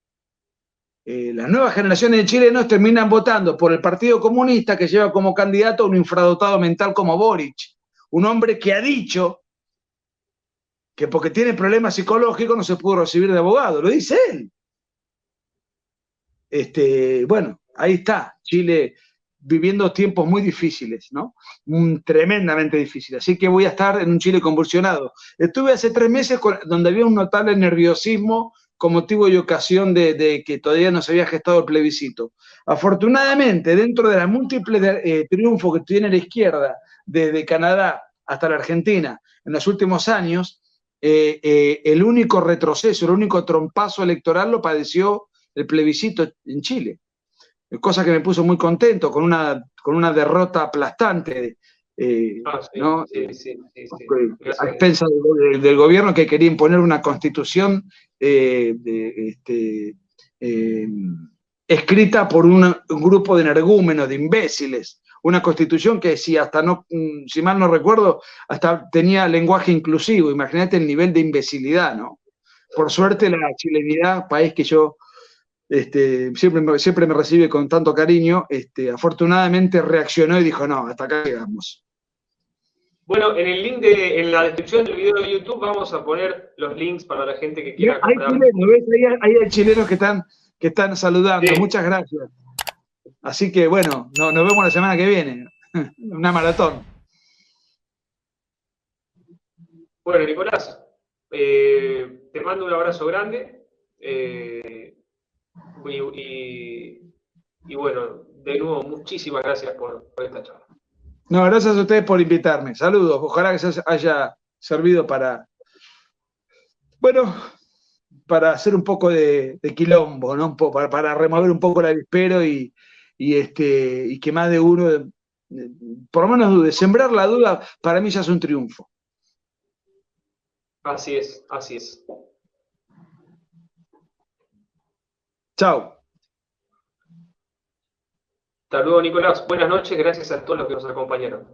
las nuevas generaciones de chilenos terminan votando por el Partido Comunista, que lleva como candidato a un infradotado mental como Boric, un hombre que ha dicho que porque tiene problemas psicológicos no se pudo recibir de abogado. Lo dice él. Bueno, ahí está, Chile viviendo tiempos muy difíciles, ¿no? Tremendamente difíciles. Así que voy a estar en un Chile convulsionado. Estuve hace 3 meses donde había un notable nerviosismo con motivo y ocasión de que todavía no se había gestado el plebiscito. Afortunadamente, dentro de las múltiples triunfos que tiene la izquierda, desde Canadá hasta la Argentina, en los últimos años, el único retroceso, el único trompazo electoral lo padeció el plebiscito en Chile. Cosa que me puso muy contento, con una derrota aplastante, ¿no? Sí. A expensas del gobierno, que quería imponer una constitución escrita por un grupo de energúmenos, de imbéciles. Una constitución que si mal no recuerdo, hasta tenía lenguaje inclusivo. Imagínate el nivel de imbecilidad, ¿no? Por suerte la chilenidad, país que yo siempre me recibe con tanto cariño, afortunadamente reaccionó y dijo, no, hasta acá llegamos. Bueno, en el link en la descripción del video de YouTube vamos a poner los links para la gente que quiera comprar. Ahí hay chilenos que están saludando, sí. Muchas gracias. Así que bueno, nos vemos la semana que viene, una maratón. Bueno, Nicolás, te mando un abrazo grande. Y bueno, de nuevo, muchísimas gracias por esta charla. No, gracias a ustedes por invitarme. Saludos. Ojalá que se haya servido para hacer un poco de quilombo, ¿no? Para remover un poco el avispero y que más de uno, por lo menos dude. Sembrar la duda, para mí ya es un triunfo. Así es, así es. Chao. Hasta luego, Nicolás. Buenas noches. Gracias a todos los que nos acompañaron.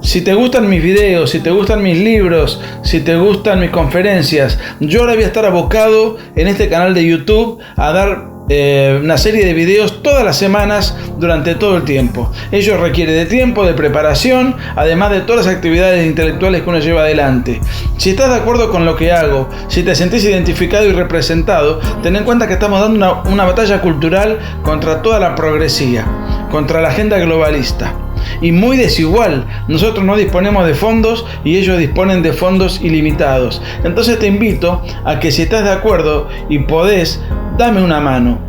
Si te gustan mis videos, si te gustan mis libros, si te gustan mis conferencias, yo ahora voy a estar abocado en este canal de YouTube a dar una serie de videos todas las semanas durante todo el tiempo. Ello requiere de tiempo, de preparación, además de todas las actividades intelectuales que uno lleva adelante. Si estás de acuerdo con lo que hago, si te sentís identificado y representado, ten en cuenta que estamos dando una batalla cultural contra toda la progresía, contra la agenda globalista. Y muy desigual. Nosotros no disponemos de fondos y ellos disponen de fondos ilimitados. Entonces te invito a que, si estás de acuerdo y podés, dame una mano.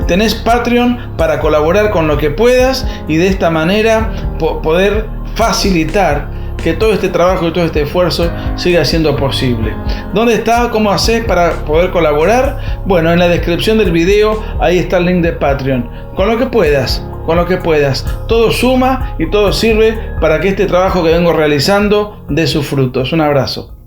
Tenés Patreon para colaborar con lo que puedas y de esta manera poder facilitar que todo este trabajo y todo este esfuerzo siga siendo posible. ¿Dónde está? ¿Cómo haces para poder colaborar? Bueno, en la descripción del video ahí está el link de Patreon. Con lo que puedas. Todo suma y todo sirve para que este trabajo que vengo realizando dé sus frutos. Un abrazo.